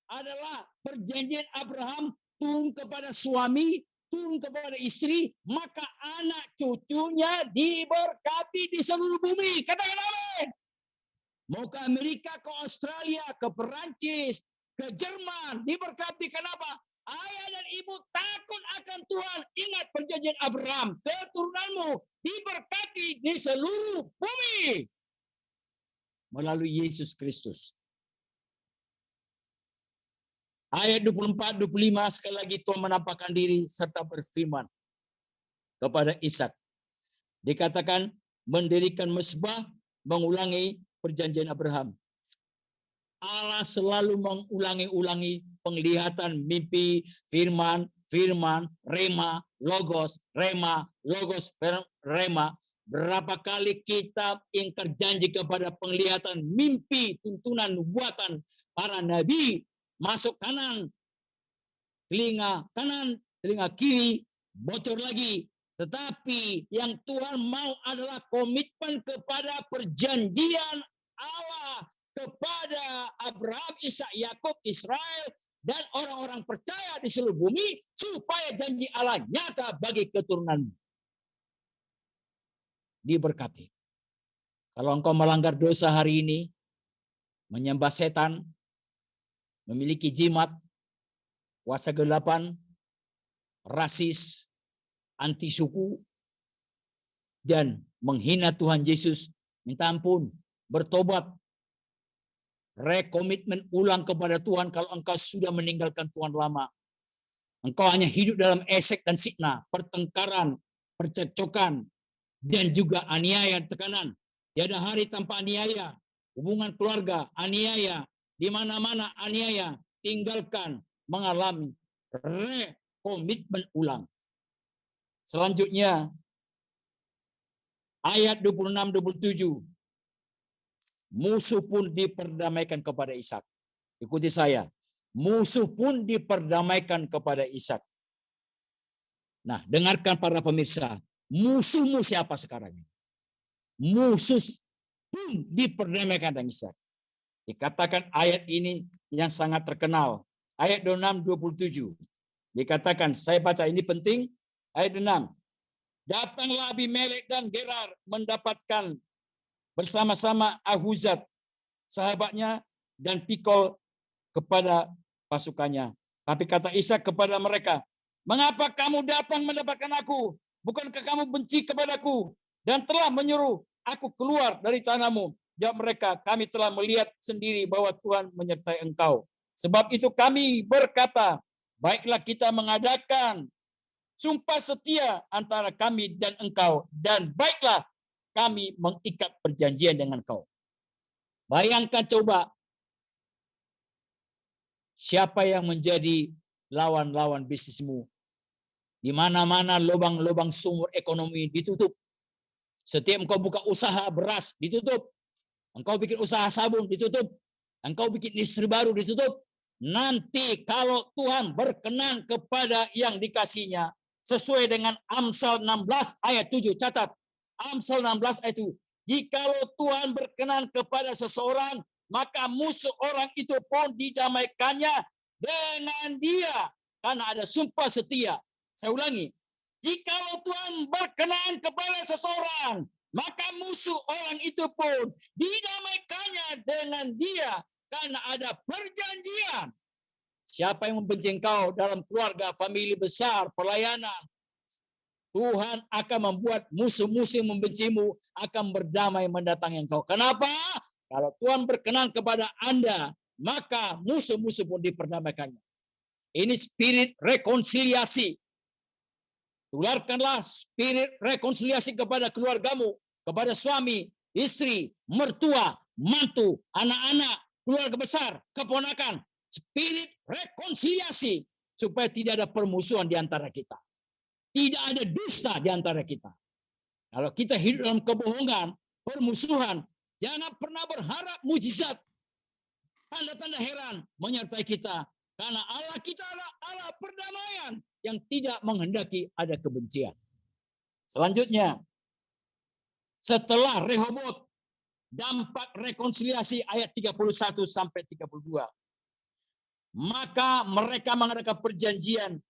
adalah perjanjian Abraham turun kepada suami, turun kepada istri, maka anak cucunya diberkati di seluruh bumi. Katakan amin. Mau ke Amerika, ke Australia, ke Perancis, ke Jerman, diberkati. Kenapa? Ayah dan ibu takut akan Tuhan. Ingat perjanjian Abraham, keturunanmu diberkati di seluruh bumi melalui Yesus Kristus. Ayat 24-25 sekali lagi Tuhan menampakkan diri serta berfirman kepada Ishak. Dikatakan mendirikan mezbah, mengulangi perjanjian Abraham. Allah selalu mengulangi-ulangi penglihatan, mimpi, firman, rema, logos, rema. Berapa kali kita ingkar janji kepada penglihatan, mimpi, tuntunan, nubuatan para nabi, masuk kanan, telinga kiri, bocor lagi. Tetapi yang Tuhan mau adalah komitmen kepada perjanjian Allah kepada Abraham, Ishak, Yakub, Israel, dan orang-orang percaya di seluruh bumi, supaya janji Allah nyata bagi keturunan. Diberkati. Kalau engkau melanggar dosa hari ini, menyembah setan, memiliki jimat, kuasa kegelapan, rasis, anti suku, dan menghina Tuhan Yesus, minta ampun, bertobat, rekomitmen ulang kepada Tuhan. Kalau engkau sudah meninggalkan Tuhan lama, engkau hanya hidup dalam esek dan sitna, pertengkaran, percekcokan, dan juga aniaya, tekanan. Tiada hari tanpa aniaya, hubungan keluarga, aniaya, di mana-mana aniaya. Tinggalkan, mengalami rekomitmen ulang. Selanjutnya, ayat 26-27. Musuh pun diperdamaikan kepada Ishak. Ikuti saya. Musuh pun diperdamaikan kepada Ishak. Nah, dengarkan para pemirsa. Musuhmu siapa sekarang? Musuh pun diperdamaikan dengan Ishak. Dikatakan ayat ini yang sangat terkenal. Ayat 26-27. Dikatakan, saya baca ini penting. Ayat 6. Datanglah Abimelek dan Gerar mendapatkan bersama-sama Ahuzat, sahabatnya, dan Pikol kepada pasukannya. Tapi kata Ishak kepada mereka, mengapa kamu datang mendapatkan aku? Bukankah kamu benci kepadaku dan telah menyuruh aku keluar dari tanahmu? Jawab mereka, kami telah melihat sendiri bahwa Tuhan menyertai engkau. Sebab itu kami berkata, baiklah kita mengadakan sumpah setia antara kami dan engkau, dan baiklah kami mengikat perjanjian dengan engkau. Bayangkan coba, siapa yang menjadi lawan-lawan bisnismu? Di mana-mana lubang-lubang sumber ekonomi ditutup. Setiap engkau buka usaha beras ditutup. Engkau bikin usaha sabun ditutup. Engkau bikin istri baru ditutup. Nanti kalau Tuhan berkenan kepada yang dikasihnya, sesuai dengan Amsal 16 ayat 7, catat. Amsal 16 ayat 7. Jikalau Tuhan berkenan kepada seseorang, maka musuh orang itu pun didamaikannya dengan dia. Karena ada sumpah setia. Saya ulangi. Jikalau Tuhan berkenan kepada seseorang, maka musuh orang itu pun didamaikannya dengan dia. Karena ada perjanjian. Siapa yang membenci engkau dalam keluarga, famili besar, pelayanan, Tuhan akan membuat musuh-musuh yang membencimu akan berdamai mendatangi engkau. Kenapa? Kalau Tuhan berkenan kepada Anda, maka musuh-musuh pun diperdamaikannya. Ini spirit rekonsiliasi. Tularkanlah spirit rekonsiliasi kepada keluargamu, kepada suami, istri, mertua, mantu, anak-anak, keluarga besar, keponakan. Spirit rekonsiliasi supaya tidak ada permusuhan di antara kita. Tidak ada dusta di antara kita. Kalau kita hidup dalam kebohongan, permusuhan, jangan pernah berharap mujizat. tanda-tanda heran menyertai kita. Karena Allah kita adalah Allah perdamaian yang tidak menghendaki ada kebencian. Selanjutnya, setelah Rehobot, dampak rekonsiliasi ayat 31 sampai 32. Maka mereka mengadakan perjanjian,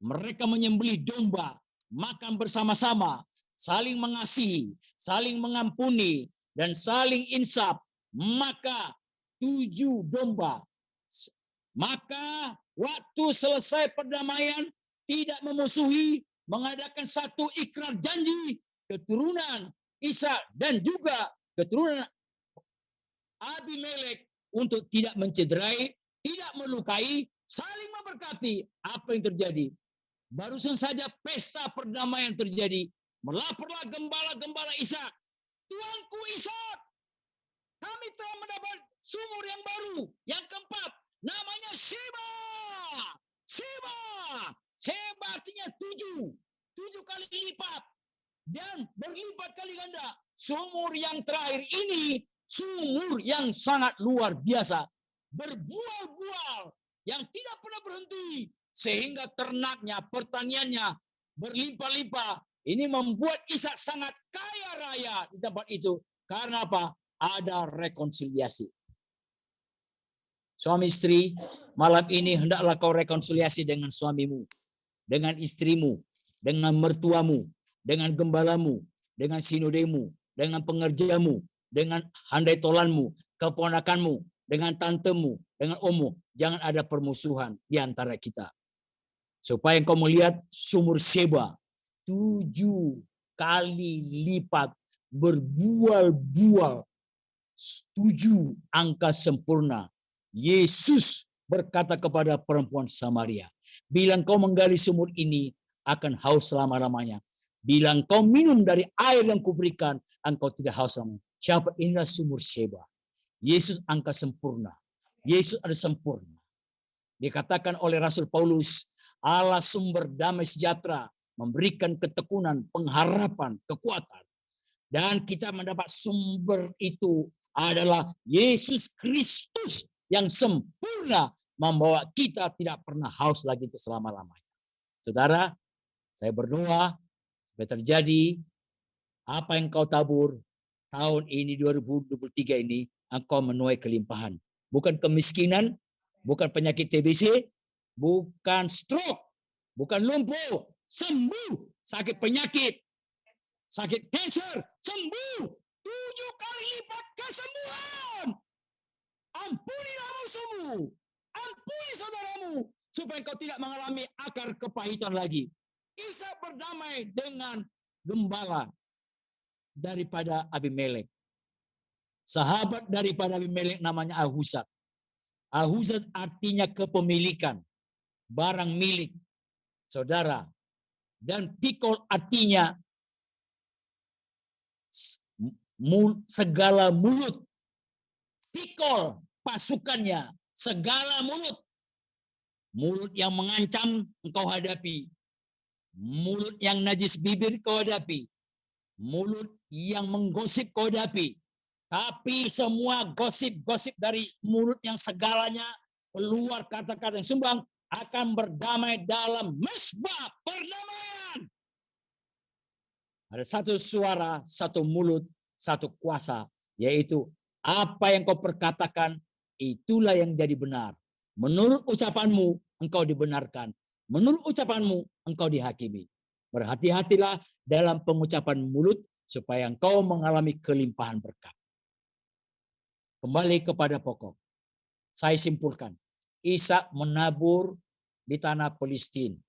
mereka menyembelih domba, makan bersama-sama, saling mengasihi, saling mengampuni, dan saling insaf. Maka 7 domba. Maka waktu selesai perdamaian, tidak memusuhi, mengadakan satu ikrar janji, keturunan Ishak dan juga keturunan Abimelek untuk tidak mencederai, tidak melukai, saling memberkati. Apa yang terjadi? Barusan saja pesta perdamaian terjadi. Melaporlah gembala-gembala Ishak. Tuanku Ishak, kami telah mendapat sumur yang baru, yang keempat. Namanya Sheba. Sheba. Sheba artinya 7. 7 kali lipat. Dan berlipat kali ganda. Sumur yang terakhir ini, sumur yang sangat luar biasa. Berbual-bual yang tidak pernah berhenti. Sehingga ternaknya, pertaniannya berlimpah-limpah. Ini membuat Ishak sangat kaya raya di tempat itu. Karena apa? Ada rekonsiliasi. Suami istri, malam ini hendaklah kau rekonsiliasi dengan suamimu, dengan istrimu, dengan mertuamu, dengan gembalamu, dengan sinodemu, dengan pengerjamu, dengan handai tolanmu, keponakanmu, dengan tantemu, dengan ommu. Jangan ada permusuhan di antara kita. Supaya engkau melihat sumur Sheba 7 kali lipat berbual-bual. 7 angka sempurna. Yesus berkata kepada perempuan Samaria, bila engkau menggali sumur ini akan haus selama-lamanya. Bila engkau minum dari air yang kuberikan, engkau tidak haus selama. Siapa? Inilah sumur Sheba. Yesus angka sempurna. Yesus ada sempurna. Dikatakan oleh Rasul Paulus, Allah sumber damai sejahtera, memberikan ketekunan, pengharapan, kekuatan. Dan kita mendapat sumber itu adalah Yesus Kristus yang sempurna, membawa kita tidak pernah haus lagi untuk selama-lamanya. Saudara, saya berdoa supaya terjadi apa yang kau tabur tahun ini 2023 ini, engkau menuai kelimpahan. Bukan kemiskinan, bukan penyakit TBC, bukan stroke, bukan lumpuh, sembuh sakit penyakit, sakit kanker, sembuh 7 kali lipat kesembuhan. Ampunilah musuhmu, ampuni saudaramu, supaya engkau tidak mengalami akar kepahitan lagi. Ishak berdamai dengan gembala daripada Abimelek. Sahabat daripada Abimelek namanya Ahuzat. Ahuzat artinya kepemilikan, barang milik, saudara. Dan Pikol artinya segala mulut. Pikol pasukannya, segala mulut. Mulut yang mengancam engkau hadapi. Mulut yang najis bibir kau hadapi. Mulut yang menggosip kau hadapi. Tapi semua gosip-gosip dari mulut yang segalanya keluar kata-kata yang sumbang akan berdamai dalam mesbah perdamaian. Ada satu suara, satu mulut, satu kuasa, yaitu apa yang kau perkatakan, itulah yang jadi benar. Menurut ucapanmu, engkau dibenarkan. Menurut ucapanmu, engkau dihakimi. Berhati-hatilah dalam pengucapan mulut, supaya engkau mengalami kelimpahan berkat. Kembali kepada pokok. Saya simpulkan. Ishak menabur di tanah Palestina.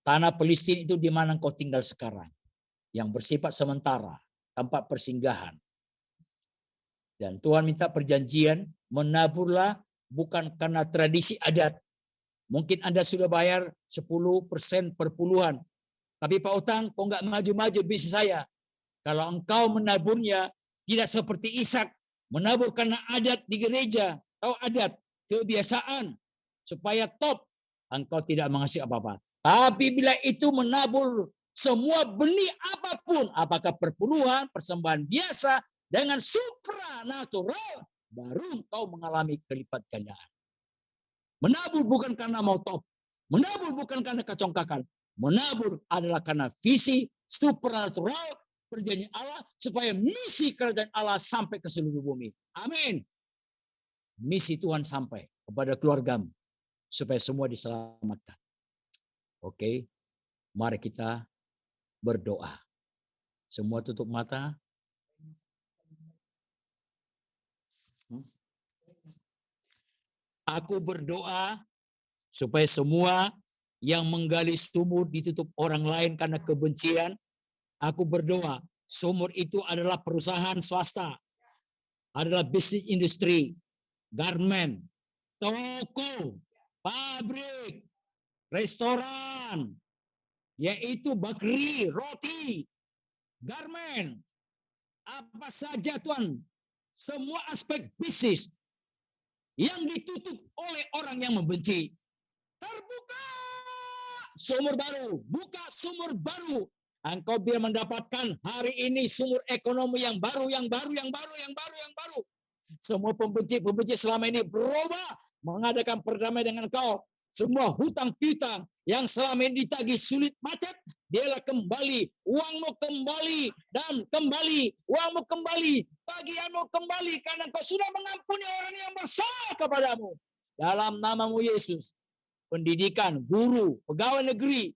Tanah Palestina itu di mana engkau tinggal sekarang. Yang bersifat sementara, tempat persinggahan. Dan Tuhan minta perjanjian, menaburlah bukan karena tradisi adat. Mungkin Anda sudah bayar 10% per puluhan. Tapi Pak Utang, kok nggak maju-maju bisnis saya? Kalau engkau menaburnya, tidak seperti Ishak. Menabur karena adat di gereja. Tahu adat, kebiasaan. Supaya top. Engkau tidak mengasihi apa-apa. Tapi bila itu menabur semua benih apapun. Apakah perpuluhan, persembahan biasa, dengan supranatural, baru kau mengalami kelipat gandaan. Menabur bukan karena mau top. Menabur bukan karena kecongkakan. Menabur adalah karena visi supernatural perjanjian Allah supaya misi kerajaan Allah sampai ke seluruh bumi. Amin. Misi Tuhan sampai kepada keluargamu supaya semua diselamatkan. Oke, mari kita berdoa. Semua tutup mata. Aku berdoa supaya semua yang menggali sumur ditutup orang lain karena kebencian. Aku berdoa, sumur itu adalah perusahaan swasta, adalah bisnis industri, garmen, toko, pabrik, restoran, yaitu bakery, roti, garmen, apa saja Tuhan, semua aspek bisnis yang ditutup oleh orang yang membenci. Terbuka sumur baru, buka sumur baru. Engkau biar mendapatkan hari ini sumur ekonomi yang baru. Semua pembenci selama ini berubah, mengadakan perdamaian dengan engkau. Semua hutang piutang yang selama ini ditagih sulit macet, dialah kembali, uangmu kembali, dan kembali, uangmu kembali, bagianmu kembali, karena engkau sudah mengampuni orang yang bersalah kepadamu. Dalam namamu Yesus, pendidikan, guru, pegawai negeri,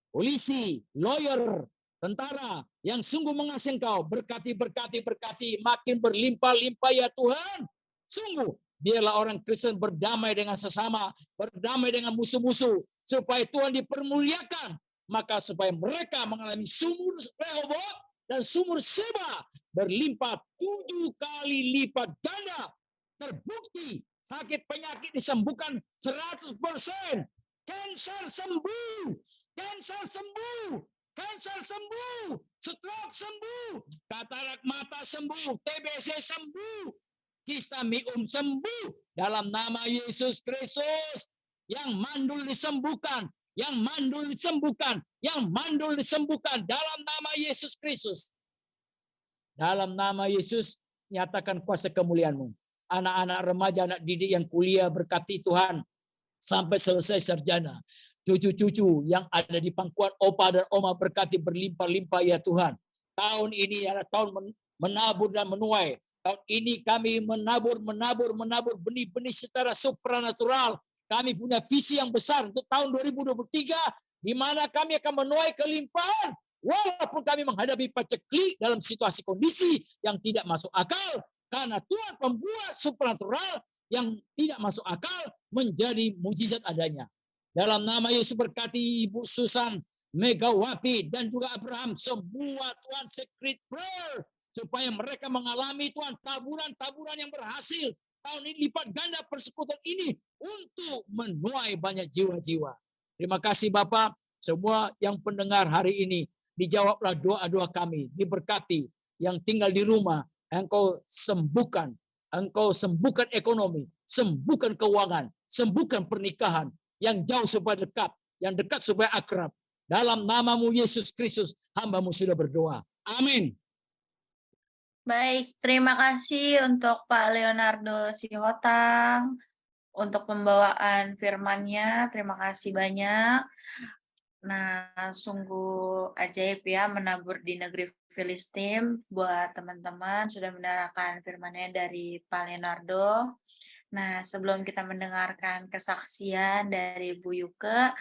polisi, lawyer, tentara yang sungguh mengasihi engkau, berkati, makin berlimpah-limpah ya Tuhan. Sungguh, biarlah orang Kristen berdamai dengan sesama, berdamai dengan musuh-musuh, supaya Tuhan dipermuliakan, maka supaya mereka mengalami sumur Rehoboth dan sumur Seba berlimpah 7 kali lipat ganda. Terbukti sakit penyakit disembuhkan 100%. Kanker sembuh. Kanker sembuh. Kanker sembuh. Stroke sembuh. Katarak mata sembuh. TBC sembuh. Kistamium sembuh. Dalam nama Yesus Kristus. Yang mandul disembuhkan. Yang mandul disembuhkan. Yang mandul disembuhkan. Dalam nama Yesus Kristus. Dalam nama Yesus, nyatakan kuasa kemuliaan-Mu. Anak-anak remaja, anak didik yang kuliah, berkati Tuhan sampai selesai sarjana. Cucu-cucu yang ada di pangkuan opa dan oma, berkati berlimpah-limpah ya Tuhan. Tahun ini adalah tahun menabur dan menuai. Tahun ini kami menabur benih-benih secara supranatural. Kami punya visi yang besar untuk tahun 2023, di mana kami akan menuai kelimpahan. Walaupun kami menghadapi paceklik dalam situasi kondisi yang tidak masuk akal, karena Tuhan membuat supranatural yang tidak masuk akal menjadi mujizat adanya. Dalam nama Yesus, berkati Ibu Susan, Megawati, dan juga Abraham, semua Tuhan secret prayer, supaya mereka mengalami Tuhan taburan-taburan yang berhasil. Tahun ini lipat ganda persekutuan ini untuk menuai banyak jiwa-jiwa. Terima kasih Bapak, semua yang pendengar hari ini, dijawablah doa-doa kami, diberkati. Yang tinggal di rumah, Engkau sembuhkan ekonomi, sembuhkan keuangan, sembuhkan pernikahan, yang jauh supaya dekat, yang dekat supaya akrab. Dalam namamu Yesus Kristus, hamba-Mu sudah berdoa. Amin. Baik, terima kasih untuk Pak Leonardo Sihotang untuk pembawaan firman-Nya. Terima kasih banyak. Nah, sungguh ajaib ya menabur di negeri Filistin. Buat teman-teman sudah mendengarkan firman-Nya dari Pak Leonardo. Nah, sebelum kita mendengarkan kesaksian dari Bu Yuke,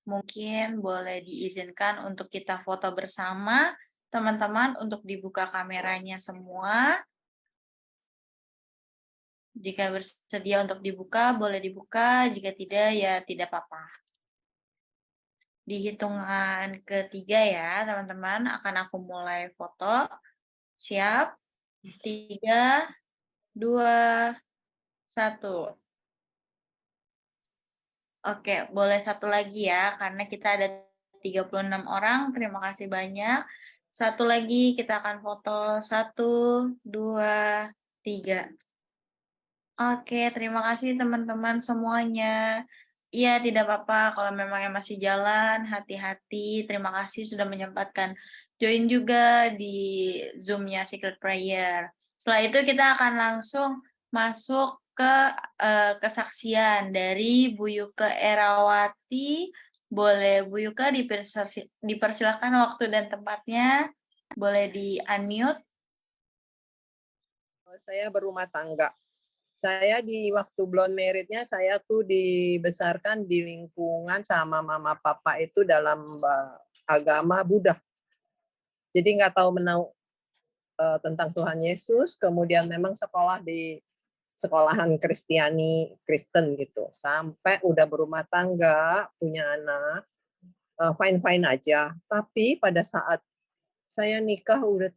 mungkin boleh diizinkan untuk kita foto bersama, teman-teman, untuk dibuka kameranya semua. Jika bersedia untuk dibuka, boleh dibuka. Jika tidak, ya tidak apa-apa. Di hitungan ketiga ya, teman-teman, akan aku mulai foto. Siap? 3, 2, 1. Oke, boleh satu lagi ya, karena kita ada 36 orang. Terima kasih banyak. Satu lagi kita akan foto. 1, 2, 3. Oke, terima kasih teman-teman semuanya. Iya, tidak apa-apa kalau memang yang masih jalan, hati-hati. Terima kasih sudah menyempatkan join juga di Zoom-nya Secret Prayer. Setelah itu kita akan langsung masuk ke kesaksian dari Bu Yuke Erawati. Boleh Bu Yuke dipersilakan waktu dan tempatnya. Boleh di-unmute. Saya berumah tangga. Saya di waktu blonde meritnya saya tuh dibesarkan di lingkungan sama mama papa itu dalam agama Buddha. Jadi nggak tahu menau tentang Tuhan Yesus. Kemudian memang sekolah di sekolahan Kristen gitu. Sampai udah berumah tangga, punya anak, fine-fine aja. Tapi pada saat saya nikah udah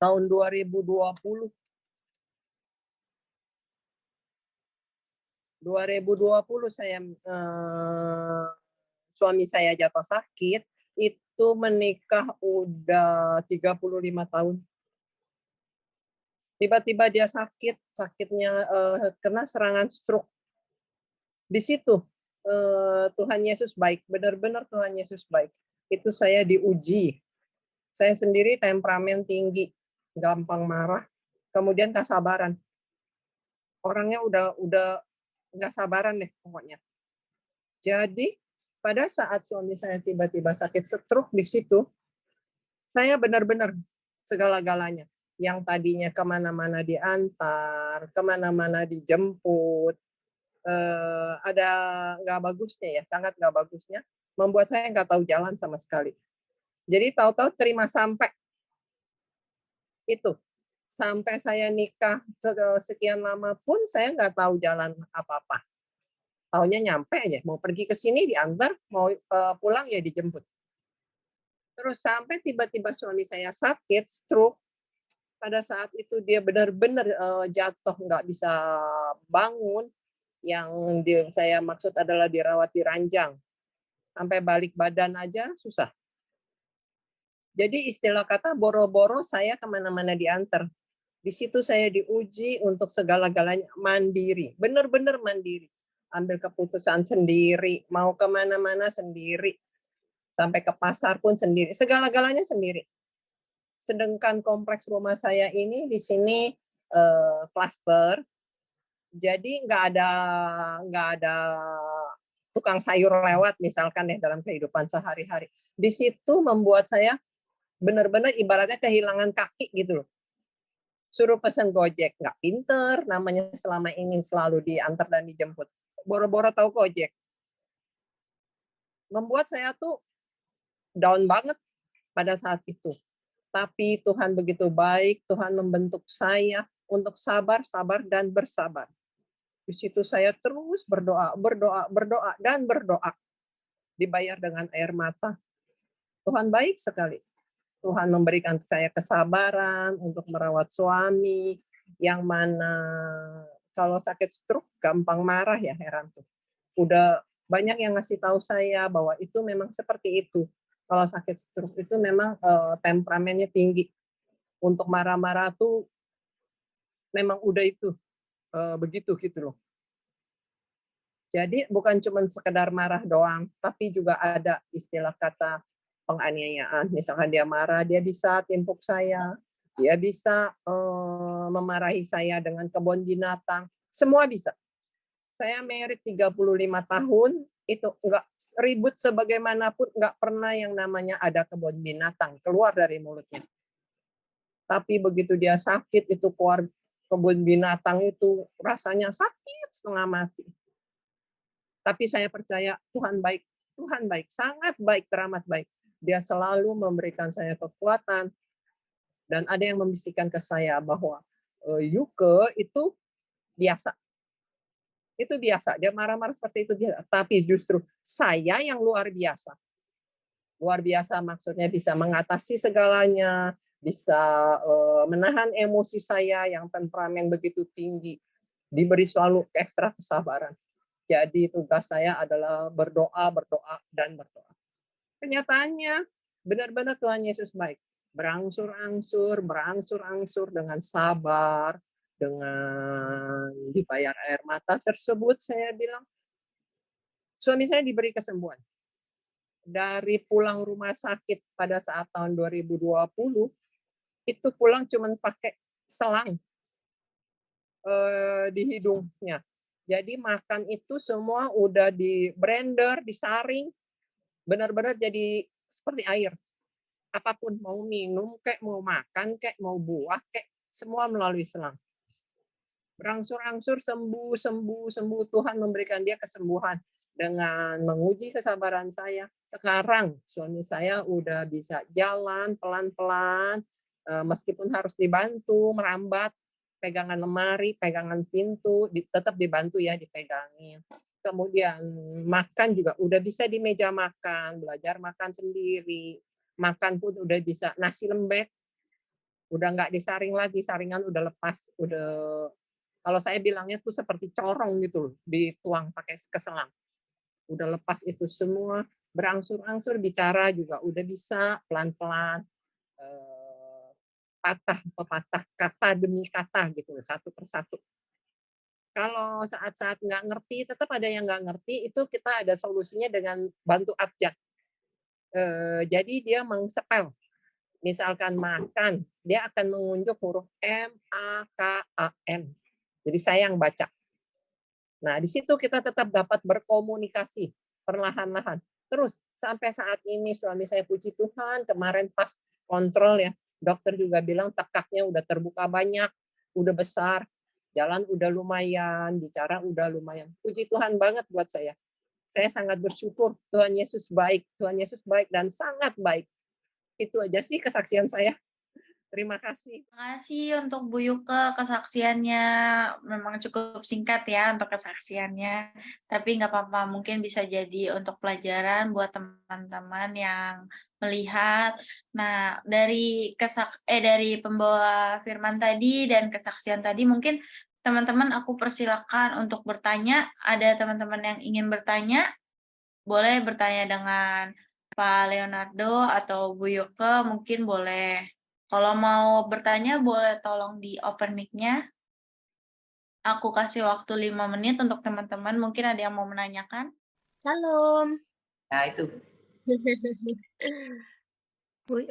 tahun 2020 saya suami saya jatuh sakit, itu menikah udah 35 tahun. Tiba-tiba dia sakitnya kena serangan stroke. Di situ Tuhan Yesus baik, benar-benar Tuhan Yesus baik. Itu saya diuji. Saya sendiri temperamen tinggi, gampang marah, kemudian kesabaran. Orangnya udah nggak sabaran deh pokoknya. Jadi pada saat suami saya tiba-tiba sakit stroke di situ, saya benar-benar segala-galanya. Yang tadinya kemana-mana diantar, kemana-mana dijemput, ada nggak bagusnya ya, sangat nggak bagusnya, membuat saya nggak tahu jalan sama sekali. Jadi tahu-tahu terima sampai itu. Sampai saya nikah sekian lama pun saya nggak tahu jalan apa-apa. Taunya nyampe aja, mau pergi ke sini diantar, mau pulang ya dijemput. Terus sampai tiba-tiba suami saya sakit, stroke. Pada saat itu dia benar-benar jatuh, nggak bisa bangun. Yang saya maksud adalah dirawat di ranjang. Sampai balik badan aja susah. Jadi istilah kata boro-boro saya kemana-mana diantar. Di situ saya diuji untuk segala-galanya mandiri. Benar-benar mandiri. Ambil keputusan sendiri, mau kemana-mana sendiri. Sampai ke pasar pun sendiri, segala-galanya sendiri. Sedangkan kompleks rumah saya ini di sini klaster, jadi nggak ada tukang sayur lewat misalkan ya dalam kehidupan sehari-hari. Di situ membuat saya benar-benar ibaratnya kehilangan kaki gitu loh. Suruh pesan Gojek, nggak pinter, namanya selama ini selalu diantar dan dijemput. Boro-boro tahu Gojek. Membuat saya tuh down banget pada saat itu. Tapi Tuhan begitu baik, Tuhan membentuk saya untuk sabar, dan bersabar. Di situ saya terus berdoa, dan berdoa. Dibayar dengan air mata. Tuhan baik sekali. Tuhan memberikan saya kesabaran untuk merawat suami, yang mana kalau sakit stroke gampang marah ya, heran tuh. Udah banyak yang ngasih tahu saya bahwa itu memang seperti itu. Kalau sakit stroke itu memang temperamennya tinggi. Untuk marah-marah tuh memang udah itu begitu gitu loh. Jadi bukan cuma sekedar marah doang, tapi juga ada istilah kata penganiayaan. Misalkan dia marah, dia bisa timpuk saya, dia bisa memarahi saya dengan kebun binatang, semua bisa. Saya married 35 tahun, itu enggak ribut sebagaimanapun, enggak pernah yang namanya ada kebun binatang keluar dari mulutnya. Tapi begitu dia sakit, itu keluar kebun binatang itu rasanya sakit setengah mati. Tapi saya percaya Tuhan baik, sangat baik, teramat baik. Dia selalu memberikan saya kekuatan. Dan ada yang membisikkan ke saya bahwa Yuke itu biasa. Itu biasa, dia marah-marah seperti itu. Tapi justru saya yang luar biasa. Luar biasa maksudnya bisa mengatasi segalanya, bisa menahan emosi saya yang temperamen begitu tinggi. Diberi selalu ekstra kesabaran. Jadi tugas saya adalah berdoa, dan berdoa. Kenyataannya benar-benar Tuhan Yesus baik. Berangsur-angsur dengan sabar, dengan dibayar air mata tersebut, saya bilang, suami saya diberi kesembuhan. Dari pulang rumah sakit pada saat tahun 2020, itu pulang cuma pakai selang. di hidungnya. Jadi makan itu semua udah di blender, disaring, benar-benar jadi seperti air. Apapun, mau minum kek, mau makan kek, mau buah kek, semua melalui selang. Berangsur-angsur sembuh, sembuh, sembuh. Tuhan memberikan dia kesembuhan dengan menguji kesabaran saya. Sekarang suami saya udah bisa jalan pelan-pelan, meskipun harus dibantu merambat, pegangan lemari, pegangan pintu, tetap dibantu ya, dipegangin. Kemudian makan juga udah bisa di meja makan, belajar makan sendiri. Makan pun udah bisa nasi lembek, udah nggak disaring lagi, saringan udah lepas, udah kalau saya bilangnya tuh seperti corong gitu loh, dituang pakai keselang. Udah lepas itu semua, berangsur-angsur bicara juga udah bisa pelan-pelan, patah pepatah kata demi kata gitu loh, satu persatu. Kalau saat-saat nggak ngerti, tetap ada yang nggak ngerti, itu kita ada solusinya dengan bantu abjad. Jadi dia mengsepel. Misalkan makan, dia akan mengunjuk huruf M, A, K, A, M. Jadi saya yang baca. Nah, di situ kita tetap dapat berkomunikasi perlahan-lahan. Terus sampai saat ini suami saya puji Tuhan, kemarin pas kontrol ya, dokter juga bilang tekaknya udah terbuka banyak, udah besar, jalan udah lumayan, bicara udah lumayan. Puji Tuhan banget buat saya. Saya sangat bersyukur, Tuhan Yesus baik dan sangat baik. Itu aja sih kesaksian saya. Terima kasih. Terima kasih untuk Bu Yuke kesaksiannya. Memang cukup singkat ya untuk kesaksiannya. Tapi nggak apa-apa, mungkin bisa jadi untuk pelajaran buat teman-teman yang melihat. Nah, dari pembawa firman tadi dan kesaksian tadi, mungkin teman-teman aku persilakan untuk bertanya. Ada teman-teman yang ingin bertanya, boleh bertanya dengan Pak Leonardo atau Bu Yuke, mungkin boleh. Kalau mau bertanya, boleh tolong di open mic-nya. Aku kasih waktu 5 menit untuk teman-teman. Mungkin ada yang mau menanyakan. Shalom. Nah, itu.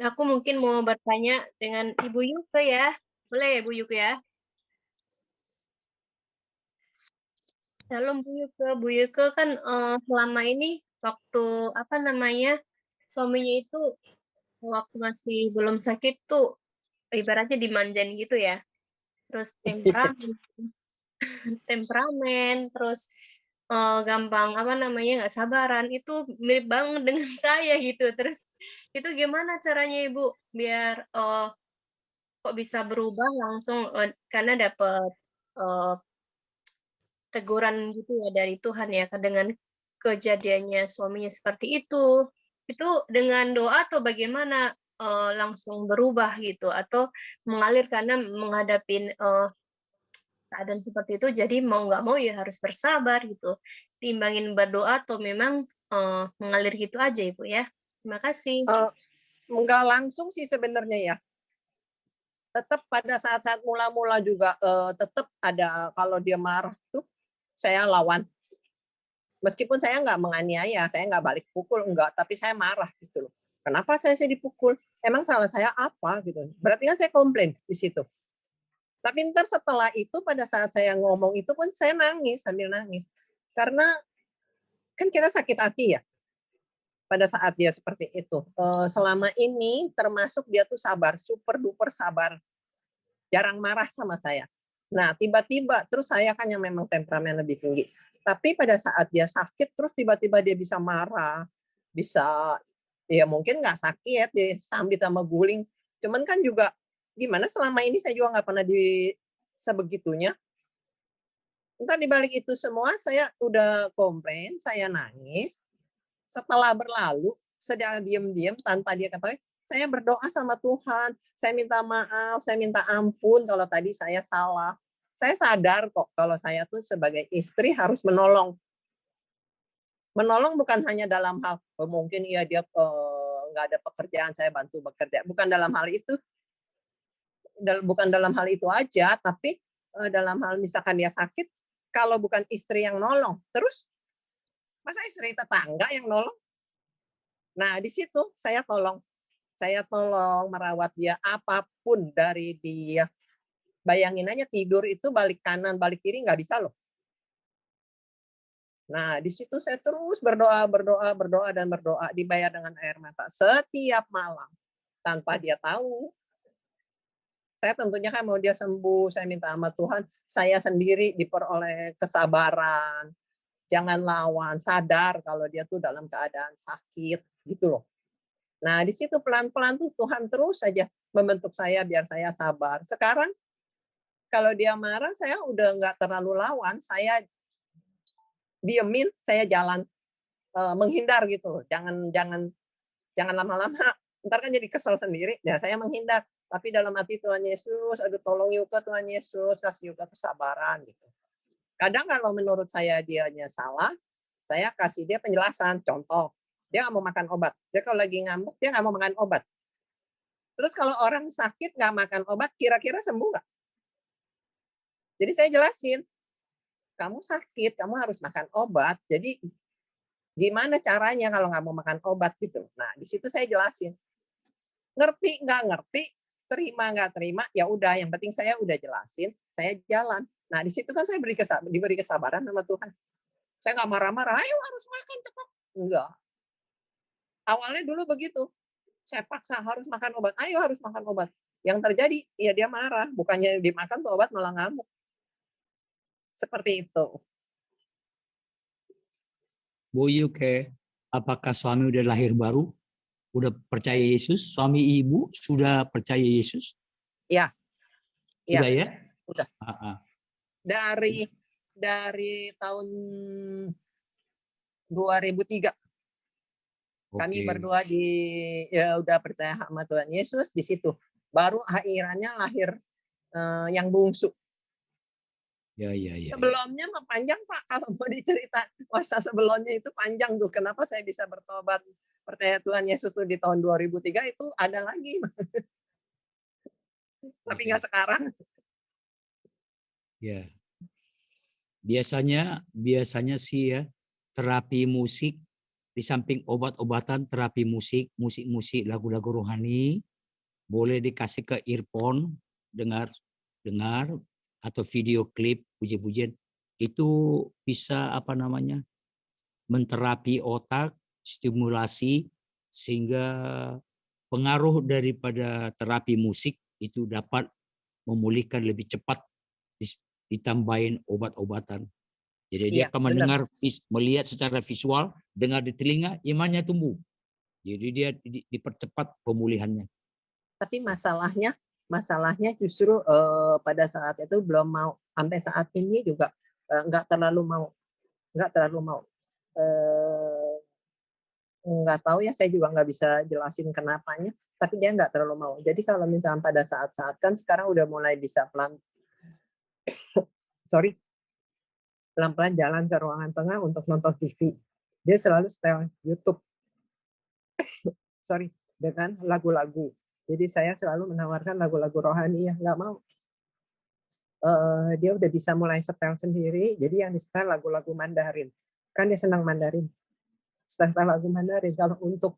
Aku mungkin mau bertanya dengan Ibu Yuke ya. Boleh ya Bu Yuke ya? Shalom Bu Yuke. Bu Yuke kan selama ini waktu suaminya itu waktu masih belum sakit tuh ibaratnya dimanjain gitu ya. Terus temperamen, terus gampang nggak sabaran, itu mirip banget dengan saya gitu. Terus itu gimana caranya Ibu biar kok bisa berubah langsung karena dapat teguran gitu ya dari Tuhan ya dengan kejadiannya suaminya seperti itu dengan doa atau bagaimana langsung berubah gitu atau mengalir karena menghadapi keadaan seperti itu, jadi mau nggak mau ya harus bersabar gitu. Timbangin berdoa atau memang mengalir gitu aja Ibu ya. Terima kasih. Enggak langsung sih sebenarnya ya. Tetap pada saat-saat mula-mula juga tetap ada kalau dia marah tuh saya lawan. Meskipun saya nggak menganiaya, saya nggak balik pukul, enggak, tapi saya marah gitu loh. Kenapa saya dipukul? Emang salah saya apa gitu? Berarti kan saya komplain di situ. Tapi ntar setelah itu pada saat saya ngomong itu pun saya nangis sambil nangis. Karena kan kita sakit hati ya pada saat dia seperti itu. Selama ini termasuk dia tuh sabar, super duper sabar. Jarang marah sama saya. Nah tiba-tiba, terus saya kan yang memang temperamen lebih tinggi. Tapi pada saat dia sakit, terus tiba-tiba dia bisa marah. Bisa, ya mungkin nggak sakit, dia sambit sama guling. Cuman kan juga gimana selama ini saya juga nggak pernah sebegitunya. Entar dibalik itu semua saya udah komplain, saya nangis. Setelah berlalu, sedang diam-diam tanpa dia ketahui, saya berdoa sama Tuhan. Saya minta maaf, saya minta ampun kalau tadi saya salah. Saya sadar kok kalau saya tuh sebagai istri harus menolong. Menolong bukan hanya dalam hal mungkin dia nggak ada pekerjaan, saya bantu bekerja. Bukan dalam hal itu. Bukan dalam hal itu aja, tapi dalam hal misalkan dia sakit, kalau bukan istri yang nolong, terus masa istri tetangga yang nolong? Nah, di situ saya tolong merawat dia apapun dari dia. Bayangin aja tidur itu balik kanan, balik kiri nggak bisa loh. Nah, di situ saya terus berdoa, dan berdoa, dibayar dengan air mata setiap malam tanpa dia tahu. Saya tentunya kan mau dia sembuh, saya minta sama Tuhan, saya sendiri diperoleh kesabaran, jangan lawan, sadar kalau dia tuh dalam keadaan sakit, gitu loh. Nah, di situ pelan-pelan tuh Tuhan terus saja membentuk saya biar saya sabar. Sekarang kalau dia marah, saya udah nggak terlalu lawan, saya diemin, saya jalan menghindar gitu. Jangan lama-lama, ntar kan jadi kesel sendiri. Ya saya menghindar. Tapi dalam hati Tuhan Yesus, aduh tolong Yuka Tuhan Yesus, kasih Yuka kesabaran gitu. Kadang kalau menurut saya dianya salah, saya kasih dia penjelasan. Contoh, dia nggak mau makan obat. Dia kalau lagi ngamuk, dia nggak mau makan obat. Terus kalau orang sakit nggak makan obat, kira-kira sembuh nggak? Jadi saya jelasin, kamu sakit, kamu harus makan obat. Jadi gimana caranya kalau nggak mau makan obat gitu. Nah, di situ saya jelasin. Ngerti nggak ngerti, terima nggak terima, ya udah. Yang penting saya udah jelasin, saya jalan. Nah, di situ kan saya diberi kesabaran sama Tuhan. Saya nggak marah-marah, ayo harus makan cepat. Enggak. Awalnya dulu begitu. Saya paksa harus makan obat, ayo harus makan obat. Yang terjadi, ya dia marah. Bukannya dimakan tuh obat malah ngamuk. Seperti itu. Bu Yuke, apakah suami udah lahir baru? Udah percaya Yesus? Suami ibu sudah percaya Yesus? Ya. Sudah ya? Udah. Dari tahun 2003. Kami berdua udah percaya sama Tuhan Yesus di situ. Baru akhirannya lahir yang bungsu. Ya. Sebelumnya mah panjang Pak, kalau mau dicerita masa sebelumnya itu panjang tuh. Kenapa saya bisa bertobat percaya Tuhan Yesus tuh di tahun 2003 itu ada lagi. Tapi nggak sekarang. Ya. Biasanya sih ya, terapi musik di samping obat-obatan, terapi musik lagu-lagu rohani, boleh dikasih ke earphone, dengar atau video klip puji-pujian, itu bisa menterapi otak, stimulasi, sehingga pengaruh daripada terapi musik itu dapat memulihkan lebih cepat ditambahin obat-obatan. Jadi dia akan mendengar, melihat secara visual, dengar di telinga, imannya tumbuh. Jadi dia dipercepat pemulihannya. Tapi masalahnya justru pada saat itu belum mau, sampai saat ini juga nggak terlalu mau, nggak tahu ya, saya juga nggak bisa jelasin kenapanya, tapi dia nggak terlalu mau. Jadi kalau misalnya pada saat-saat, kan sekarang udah mulai bisa pelan-pelan jalan ke ruangan tengah untuk nonton TV. Dia selalu setel YouTube dengan lagu-lagu. Jadi saya selalu menawarkan lagu-lagu rohani, ya nggak mau. Dia udah bisa mulai setel sendiri, jadi yang disetel lagu-lagu Mandarin. Kan dia senang Mandarin. Setel lagu Mandarin. Kalau untuk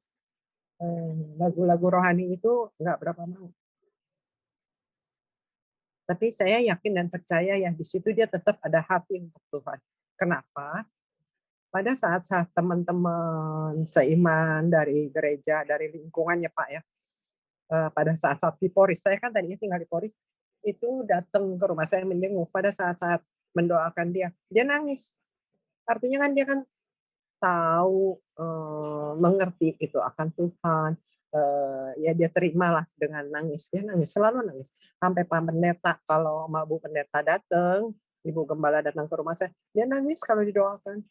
lagu-lagu rohani itu nggak berapa mau. Tapi saya yakin dan percaya ya di situ dia tetap ada hati untuk Tuhan. Kenapa? Pada saat-saat teman-teman seiman dari gereja, dari lingkungannya Pak ya, pada saat-saat di Poris, saya kan tadinya tinggal di Poris, itu datang ke rumah saya menjenguk. Pada saat-saat mendoakan dia nangis. Artinya kan dia kan tahu, mengerti itu akan Tuhan, ya dia terimalah dengan nangis. Dia nangis, selalu nangis. Sampai Pak Pendeta, kalau sama Bu Pendeta datang, Ibu Gembala datang ke rumah saya, dia nangis kalau didoakan.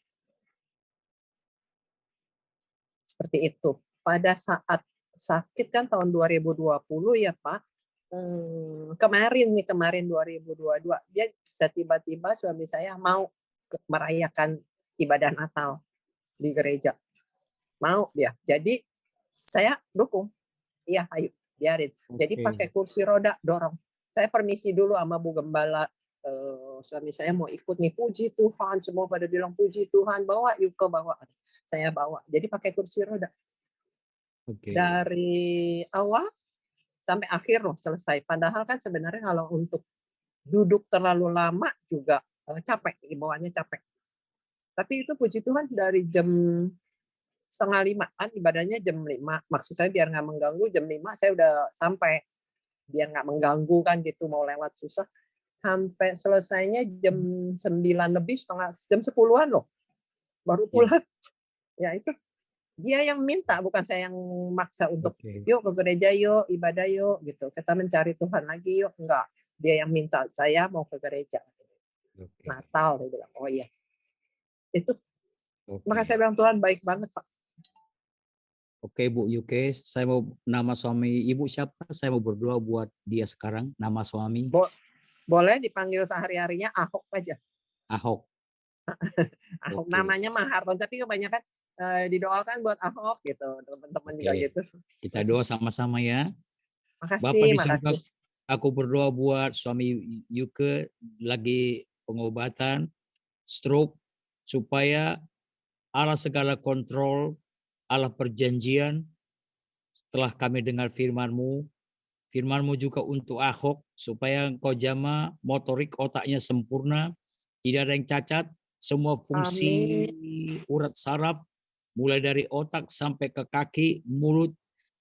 Seperti itu. Pada saat sakit kan tahun 2020 ya Pak, kemarin 2022, dia bisa tiba-tiba suami saya mau merayakan ibadah Natal di gereja. Mau dia. Jadi saya dukung. Iya, ayo, biarin. Jadi pakai kursi roda, dorong. Saya permisi dulu sama Bu Gembala. Suami saya mau ikut nih, puji Tuhan. Semua pada bilang puji Tuhan, bawa yuk ke bawa. Saya bawa. Jadi pakai kursi roda. Dari awal sampai akhir loh selesai. Padahal kan sebenarnya kalau untuk duduk terlalu lama juga capek, bawaannya capek. Tapi itu puji Tuhan dari jam 4:30 kan ibadahnya jam 5. Maksud saya biar nggak mengganggu, jam 5 saya udah sampai. Biar nggak mengganggu kan gitu, mau lewat susah. Sampai selesainya jam 9 lebih, jam 10-an loh. Baru pulang. Ya itu dia yang minta, bukan saya yang maksa untuk yuk ke gereja yuk, ibadah yuk gitu. Kita mencari Tuhan lagi yuk. Enggak. Dia yang minta, saya mau ke gereja. Natal dia bilang. Oh iya. Itu. Maka saya bilang Tuhan baik banget, Pak. Oke, Bu Yuke, saya mau nama suami Ibu siapa? Saya mau berdoa buat dia sekarang, nama suami. Boleh dipanggil sehari-harinya Ahok aja. Ahok. Ahok namanya Maharton, tapi kebanyakan didoakan buat Ahok gitu, teman-teman juga gitu. Kita doa sama-sama ya. Makasih. Aku berdoa buat suami Yuke lagi pengobatan stroke, supaya Allah segala kontrol, Allah perjanjian, setelah kami dengar firman-Mu juga untuk Ahok, supaya engkau jamah motorik otaknya sempurna, tidak ada yang cacat, semua fungsi urat saraf, mulai dari otak sampai ke kaki, mulut,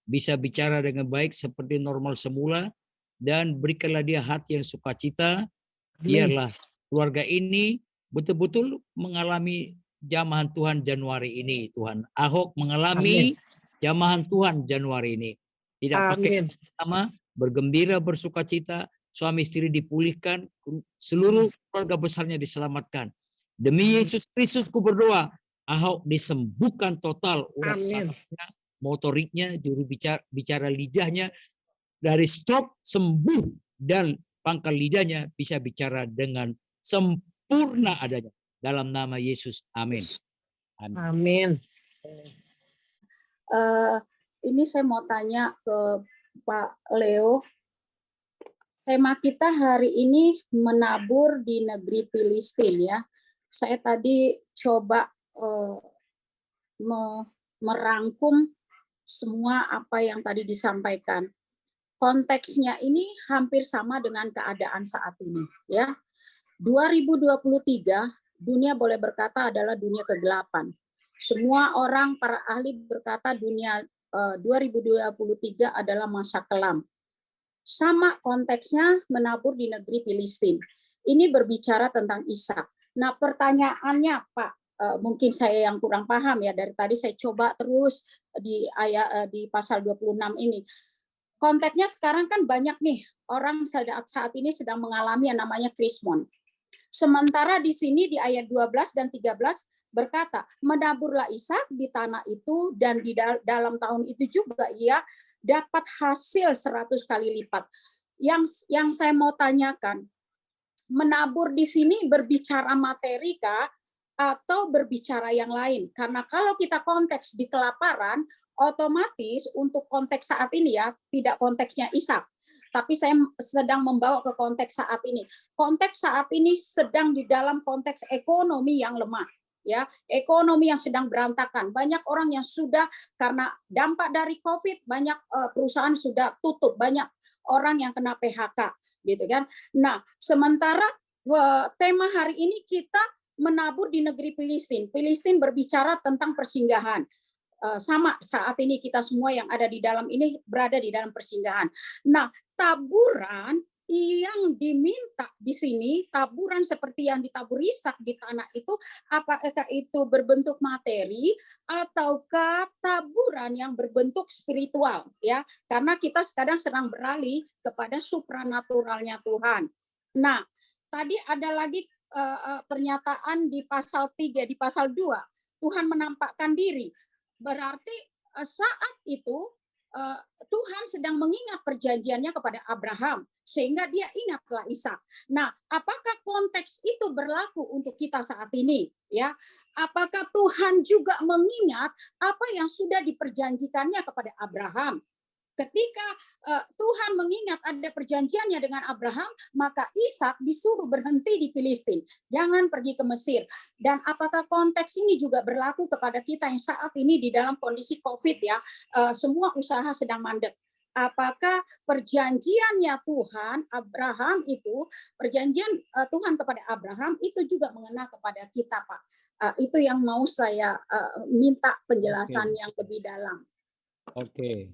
bisa bicara dengan baik seperti normal semula, dan berikanlah dia hati yang sukacita, biarlah keluarga ini betul-betul mengalami jamahan Tuhan Januari ini, Tuhan. Ahok mengalami jamahan Tuhan Januari ini. Tidak pakai nama, bergembira, bersukacita, suami istri dipulihkan, seluruh keluarga besarnya diselamatkan. Demi Yesus Kristus ku berdoa, Ahok disembuhkan total urat sarafnya, motoriknya, juru bicara lidahnya, dari stroke sembuh, dan pangkal lidahnya bisa bicara dengan sempurna adanya. Dalam nama Yesus, amin. Amin. Ini saya mau tanya ke Pak Leo. Tema kita hari ini menabur di negeri Filistin ya. Saya tadi coba merangkum semua apa yang tadi disampaikan. Konteksnya ini hampir sama dengan keadaan saat ini ya. 2023 dunia boleh berkata adalah dunia kegelapan. Semua orang, para ahli berkata dunia 2023 adalah masa kelam. Sama konteksnya menabur di negeri Filistin. Ini berbicara tentang Ishak. Nah pertanyaannya Pak, mungkin saya yang kurang paham ya, dari tadi saya coba terus di ayat di pasal 26 ini. Konteksnya sekarang kan banyak nih orang saat ini sedang mengalami yang namanya krismon. Sementara di sini di ayat 12 dan 13 berkata, menaburlah Ishak di tanah itu dan di dalam tahun itu juga ia dapat hasil 100 kali lipat. Yang saya mau tanyakan, menabur di sini berbicara materi kah atau berbicara yang lain? Karena kalau kita konteks di kelaparan, otomatis untuk konteks saat ini ya, tidak konteksnya Ishak. Tapi saya sedang membawa ke konteks saat ini. Konteks saat ini sedang di dalam konteks ekonomi yang lemah. Ya, ekonomi yang sedang berantakan. Banyak orang yang sudah karena dampak dari COVID, banyak perusahaan sudah tutup, banyak orang yang kena PHK, gitu kan. Nah, sementara tema hari ini kita menabur di negeri Filistin. Filistin berbicara tentang persinggahan. Sama saat ini kita semua yang ada di dalam ini berada di dalam persinggahan. Nah, taburan yang diminta di sini, taburan seperti yang ditabur Ishak di tanah itu, apakah itu berbentuk materi ataukah taburan yang berbentuk spiritual ya? Karena kita sekarang sedang beralih kepada supranaturalnya Tuhan. Nah, tadi ada lagi pernyataan di pasal 3, di pasal 2, Tuhan menampakkan diri. Berarti saat itu Tuhan sedang mengingat perjanjiannya kepada Abraham sehingga dia ingatlah Ishak. Nah, apakah konteks itu berlaku untuk kita saat ini ya? Apakah Tuhan juga mengingat apa yang sudah diperjanjikannya kepada Abraham? Ketika Tuhan mengingat ada perjanjiannya dengan Abraham, maka Ishak disuruh berhenti di Filistin. Jangan pergi ke Mesir. Dan apakah konteks ini juga berlaku kepada kita yang saat ini di dalam kondisi COVID ya, semua usaha sedang mandek. apakah perjanjiannya Tuhan Abraham itu, perjanjian Tuhan kepada Abraham itu juga mengena kepada kita, Pak. Itu yang mau saya minta penjelasan yang lebih dalam. Oke.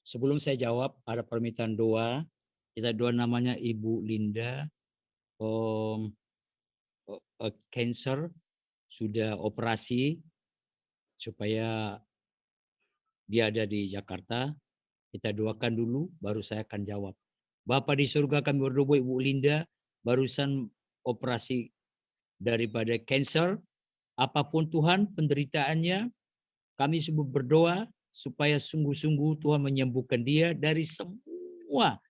Sebelum saya jawab, ada permintaan doa. Kita doa, namanya Ibu Linda, cancer, sudah operasi supaya dia ada di Jakarta. Kita doakan dulu, baru saya akan jawab. Bapa di surga, kami berdoa Ibu Linda barusan operasi daripada cancer. Apapun Tuhan penderitaannya, kami semua berdoa supaya sungguh-sungguh Tuhan menyembuhkan dia dari semua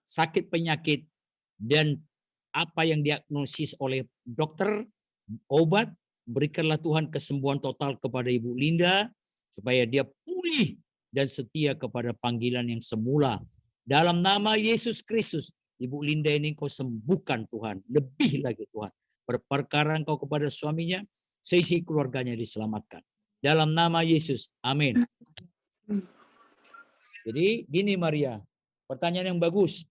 sakit penyakit dan apa yang diagnosis oleh dokter, obat. Berikanlah Tuhan kesembuhan total kepada Ibu Linda supaya dia pulih dan setia kepada panggilan yang semula. Dalam nama Yesus Kristus, Ibu Linda ini Kau sembuhkan Tuhan. Lebih lagi Tuhan, berperkara Engkau kepada suaminya, seisi keluarganya diselamatkan. Dalam nama Yesus, amin. Jadi gini Maria, pertanyaan yang bagus.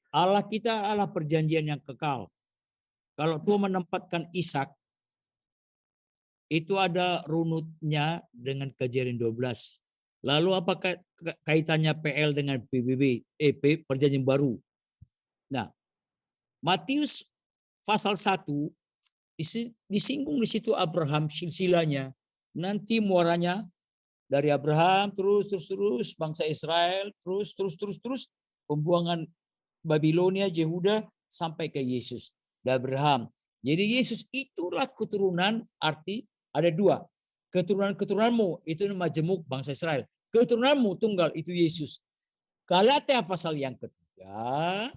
Allah kita Allah perjanjian yang kekal. Kalau Tuhan menempatkan Ishak, itu ada runutnya dengan Kejadian 12. Lalu apakah kaitannya PL dengan PBB, perjanjian baru? Nah, Matius pasal 1 disinggung di situ Abraham silsilahnya. Nanti muaranya dari Abraham terus bangsa Israel terus pembuangan Babilonia, Yehuda sampai ke Yesus dan Abraham. Jadi Yesus itulah keturunan, arti ada dua. Keturunan-keturunanmu itu majemuk bangsa Israel. Keturunanmu tunggal itu Yesus. Galatia pasal yang ketiga,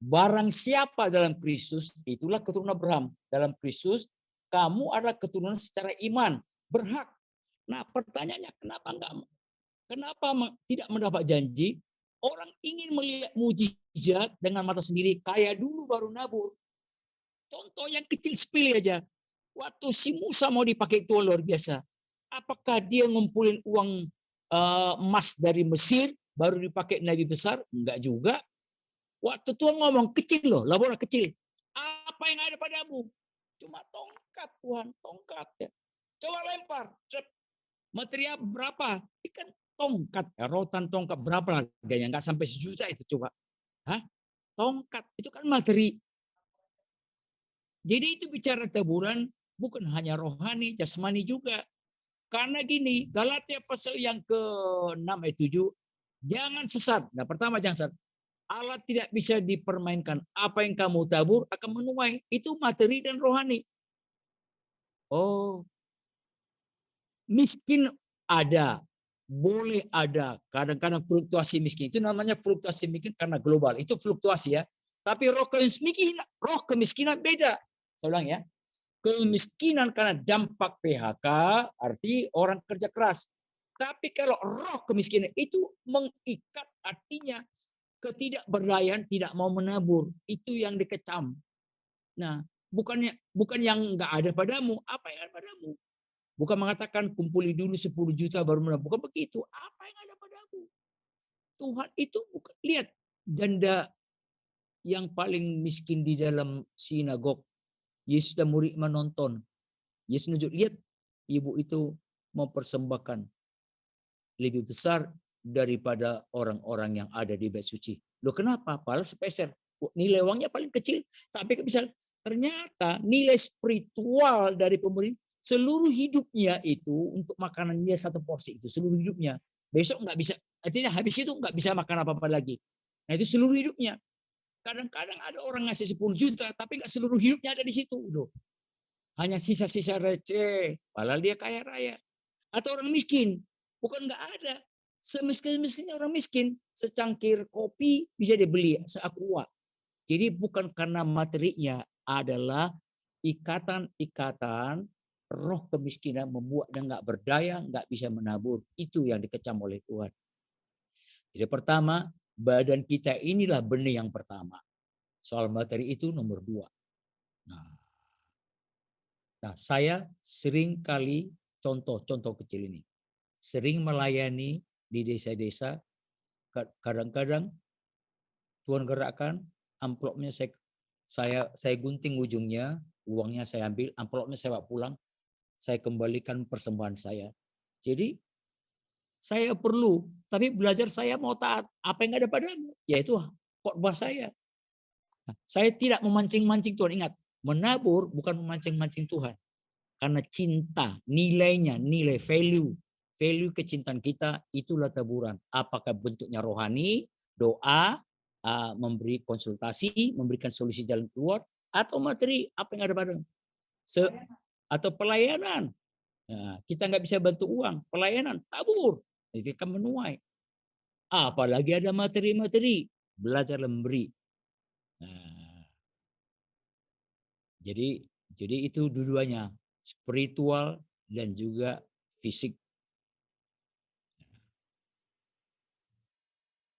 barang siapa dalam Kristus, itulah keturunan Abraham. Dalam Kristus, kamu adalah keturunan secara iman, berhak. Nah, pertanyaannya kenapa tidak mendapat janji? Orang ingin melihat mujizat dengan mata sendiri, kaya dulu baru nabur. Contoh yang kecil sepele aja. Waktu si Musa mau dipakai itu luar biasa. Apakah dia ngumpulin uang emas dari Mesir baru dipakai nabi besar? Enggak juga. Waktu Tuhan ngomong kecil loh, labora kecil. Apa yang ada padamu? Cuma tongkat Tuhan, tongkat ya. Coba lempar. Material berapa? Ikan tongkat, rotan tongkat berapa harganya? Enggak sampai 1 juta itu coba. Hah? Tongkat itu kan materi. Jadi itu bicara taburan bukan hanya rohani, jasmani juga. Karena gini, Galatia pasal yang ke-6 ayat 7, jangan sesat. Nah, pertama jangan sesat. Allah tidak bisa dipermainkan. Apa yang kamu tabur akan menuai. Itu materi dan rohani. Oh, miskin ada, boleh ada. Kadang-kadang fluktuasi miskin. Itu namanya fluktuasi miskin karena global. Itu fluktuasi ya. Tapi roh kemiskinan beda. Saya ulang ya. Kemiskinan karena dampak PHK, arti orang kerja keras. Tapi kalau roh kemiskinan itu mengikat, artinya ketidakberdayaan, tidak mau menabur. Itu yang dikecam. Nah, bukan yang enggak ada padamu. Apa yang ada padamu? Bukan mengatakan kumpuli dulu 10 juta baru menabur. Bukan begitu. Apa yang ada padamu? Tuhan itu bukan. Lihat, janda yang paling miskin di dalam sinagog. Yesus dan murid menonton. Yesus nunjuk, lihat ibu itu mempersembahkan lebih besar daripada orang-orang yang ada di bait suci. Loh kenapa? Padahal sepeser. Nilai uangnya paling kecil. Tapi bisa ternyata nilai spiritual dari pemerintah seluruh hidupnya itu untuk makanannya 1 porsi itu seluruh hidupnya. Besok nggak bisa, artinya habis itu nggak bisa makan apa-apa lagi. Nah itu seluruh hidupnya. Kadang-kadang ada orang ngasih 10 juta, tapi nggak seluruh hidupnya ada di situ. Loh. Hanya sisa-sisa receh, padahal dia kaya raya. Atau orang miskin, bukan nggak ada. Semiskin-miskinnya orang miskin, secangkir kopi bisa dibeli seakua. Jadi bukan karena materinya, adalah ikatan-ikatan roh kemiskinan membuat dia nggak berdaya, nggak bisa menabur. Itu yang dikecam oleh Tuhan. Jadi pertama, badan kita inilah benih yang pertama. Soal materi itu nomor 2. Nah, saya sering kali contoh kecil ini. sering melayani di desa-desa. Kadang-kadang Tuhan gerakkan, amplopnya saya gunting ujungnya, uangnya saya ambil, amplopnya saya bawa pulang, saya kembalikan persembahan saya. Jadi saya perlu, tapi belajar saya mau taat. Apa yang ada padamu? Yaitu khotbah saya. Saya tidak memancing-mancing Tuhan. Ingat, menabur bukan memancing-mancing Tuhan. Karena cinta, nilainya, nilai value kecintaan kita, itulah taburan. Apakah bentuknya rohani, doa, memberi konsultasi, memberikan solusi jalan keluar, atau materi, apa yang ada padamu. Atau pelayanan. Nah, kita nggak bisa bantu uang, pelayanan, tabur. Itu akan menuai. Apalagi ada materi-materi, belajar memberi. Nah, jadi itu dua-duanya, spiritual dan juga fisik.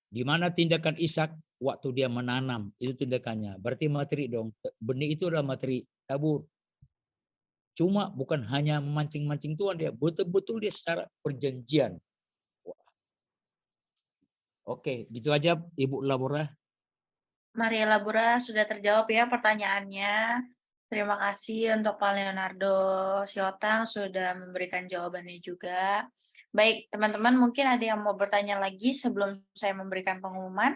Di mana tindakan Ishak waktu dia menanam, itu tindakannya. Berarti materi dong. Benih itu adalah materi tabur. Cuma bukan hanya memancing-mancing Tuhan, dia betul-betul dia secara perjanjian. Oke, gitu aja Ibu Labora. Maria Labora sudah terjawab ya pertanyaannya. Terima kasih untuk Pak Leonardo Siotang sudah memberikan jawabannya juga. Baik, teman-teman mungkin ada yang mau bertanya lagi sebelum saya memberikan pengumuman?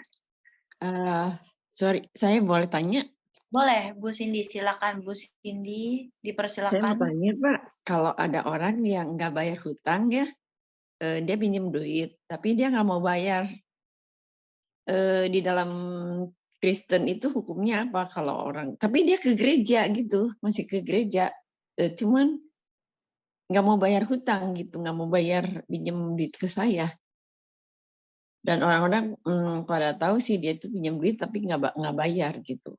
Sorry, saya boleh tanya? Boleh, Bu Cindy. Silakan, Bu Cindy. Saya mau Dipersilakan. tanya, Pak. Kalau ada orang yang nggak bayar hutang ya, dia pinjam duit, tapi dia nggak mau bayar. Di dalam Kristen itu hukumnya apa kalau orang? Tapi dia ke gereja gitu, masih ke gereja. Cuman nggak mau bayar hutang gitu, nggak mau bayar pinjam duit ke saya. Dan orang-orang pada tahu sih dia itu pinjam duit tapi nggak bayar gitu.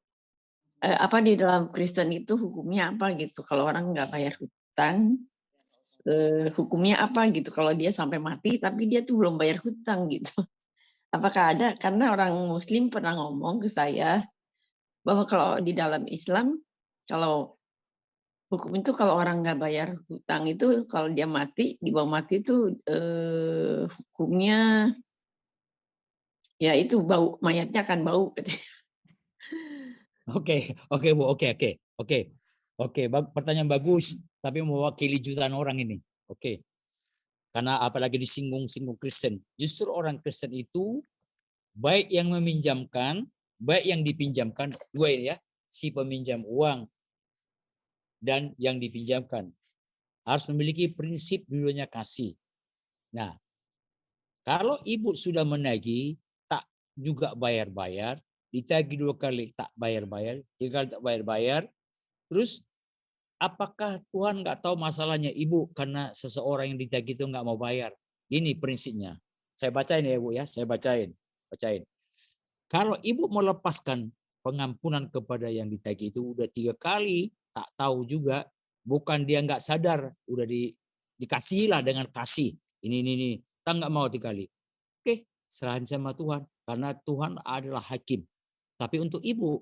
Apa di dalam Kristen itu hukumnya apa gitu? Kalau orang nggak bayar hutang, hukumnya apa gitu? Kalau dia sampai mati tapi dia tuh belum bayar hutang gitu. Apakah ada? Karena orang Muslim pernah ngomong ke saya bahwa kalau di dalam Islam, kalau hukum itu kalau orang nggak bayar hutang itu kalau dia mati, dibawa mati itu hukumnya ya itu bau, mayatnya akan bau. Oke, Bu. Oke, pertanyaan bagus, tapi mewakili jutaan orang ini. Oke. Karena apalagi disinggung-singgung Kristen. Justru orang Kristen itu baik yang meminjamkan, baik yang dipinjamkan, dua ini ya, si peminjam uang dan yang dipinjamkan harus memiliki prinsip dulunya kasih. Nah, kalau ibu sudah menagih tak juga bayar-bayar, ditagih 2 kali tak bayar-bayar, 3 kali tak bayar-bayar, terus apakah Tuhan nggak tahu masalahnya ibu karena seseorang yang ditagih itu nggak mau bayar? Ini prinsipnya. Saya bacain ya, Bu ya, saya bacain. Kalau ibu melepaskan pengampunan kepada yang ditagih itu udah 3 kali, tak tahu juga, bukan dia nggak sadar, udah dikasih lah dengan kasih. Ini, tak nggak mau 3 kali. Oke, serahin sama Tuhan, karena Tuhan adalah hakim. Tapi untuk ibu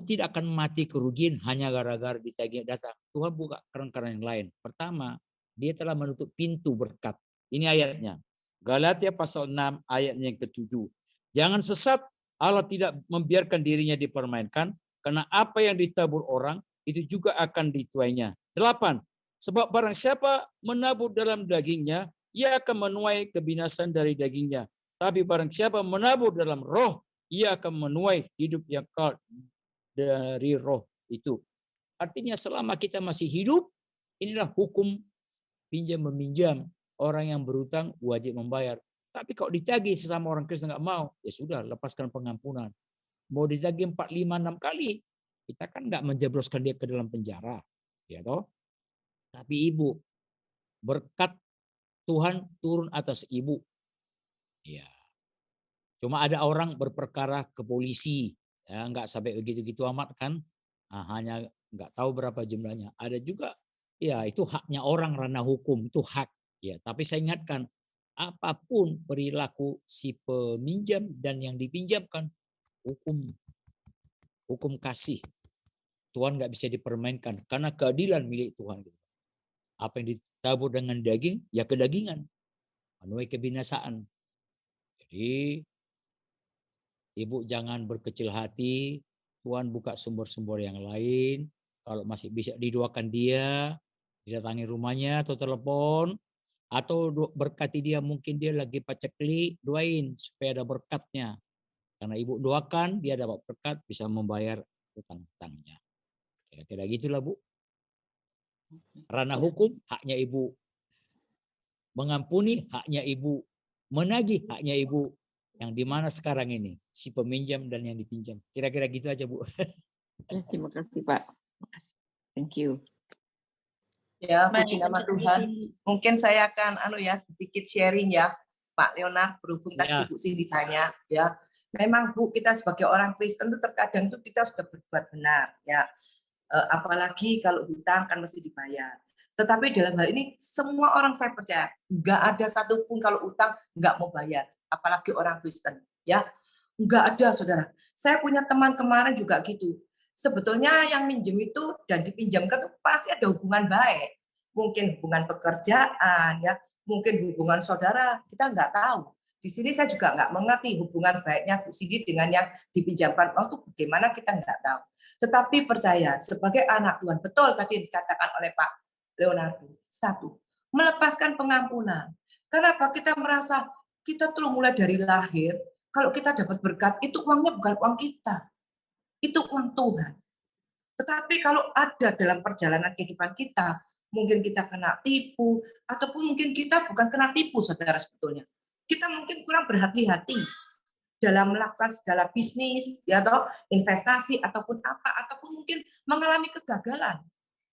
tidak akan mati kerugian hanya gara-gara ditagih datang. Tuhan buka keran-keran yang lain. Pertama, dia telah menutup pintu berkat. Ini ayatnya. Galatia pasal 6 ayatnya yang ke-7. Jangan sesat, Allah tidak membiarkan dirinya dipermainkan, karena apa yang ditabur orang, itu juga akan dituainya. 8. Sebab barang siapa menabur dalam dagingnya, ia akan menuai kebinasan dari dagingnya. Tapi barang siapa menabur dalam roh, ia akan menuai hidup yang kekal dari roh itu. Artinya selama kita masih hidup, inilah hukum pinjam-meminjam. Orang yang berutang wajib membayar. Tapi kalau ditagih sesama orang Kristen nggak mau, ya sudah, lepaskan pengampunan. Mau ditagih 4, 5, 6 kali, kita kan nggak menjebloskan dia ke dalam penjara. Ya toh? Tapi ibu, berkat Tuhan turun atas ibu. Ya. Cuma ada orang berperkara ke polisi, ya nggak sampai begitu-gitu amat kan, hanya nggak tahu berapa jumlahnya. Ada juga, ya itu haknya orang, ranah hukum, itu hak. Ya, tapi saya ingatkan, apapun perilaku si peminjam dan yang dipinjamkan, hukum kasih. Tuhan nggak bisa dipermainkan, karena keadilan milik Tuhan. Apa yang ditabur dengan daging, ya kedagingan. Menuai kebinasaan. Jadi, ibu jangan berkecil hati. Tuhan buka sumber-sumber yang lain. Kalau masih bisa didoakan dia, didatangi rumahnya atau telepon, atau berkati dia, mungkin dia lagi paceklik, doain supaya ada berkatnya. Karena ibu doakan, dia dapat berkat, bisa membayar hutang-hutangnya. Kira-kira gitulah, Bu. Ranah hukum, haknya ibu. Mengampuni, haknya ibu. Menagih, haknya ibu. Yang dimana sekarang ini, si peminjam dan yang dipinjam. Kira-kira gitu aja, Bu. Ya, terima kasih, Pak. Thank you. Ya, puji nama Tuhan. Mungkin saya akan sedikit sharing ya, Pak Leonard, berhubung tadi Bu Cindy tanya ya. Memang Bu, kita sebagai orang Kristen itu terkadang tuh kita sudah berbuat benar ya. Apalagi kalau hutang kan mesti dibayar. Tetapi dalam hal ini semua orang saya percaya nggak ada satupun kalau utang nggak mau bayar, apalagi orang Kristen ya. Nggak ada, saudara. Saya punya teman kemarin juga gitu. Sebetulnya yang minjem itu dan dipinjamkan itu pasti ada hubungan baik. Mungkin hubungan pekerjaan ya, mungkin hubungan saudara, kita nggak tahu. Di sini saya juga nggak mengerti hubungan baiknya Bu Cindy dengan yang dipinjamkan uang itu bagaimana, kita nggak tahu. Tetapi percaya sebagai anak Tuhan, betul tadi dikatakan oleh Pak Leonardo. Satu, melepaskan pengampunan. Kenapa? Kita merasa kita tuh mulai dari lahir, kalau kita dapat berkat, itu uangnya bukan uang kita. Itu uang Tuhan. Tetapi kalau ada dalam perjalanan kehidupan kita, mungkin kita kena tipu, ataupun mungkin kita bukan kena tipu, saudara, sebetulnya. Kita mungkin kurang berhati-hati dalam melakukan segala bisnis, ya atau investasi, ataupun apa, ataupun mungkin mengalami kegagalan.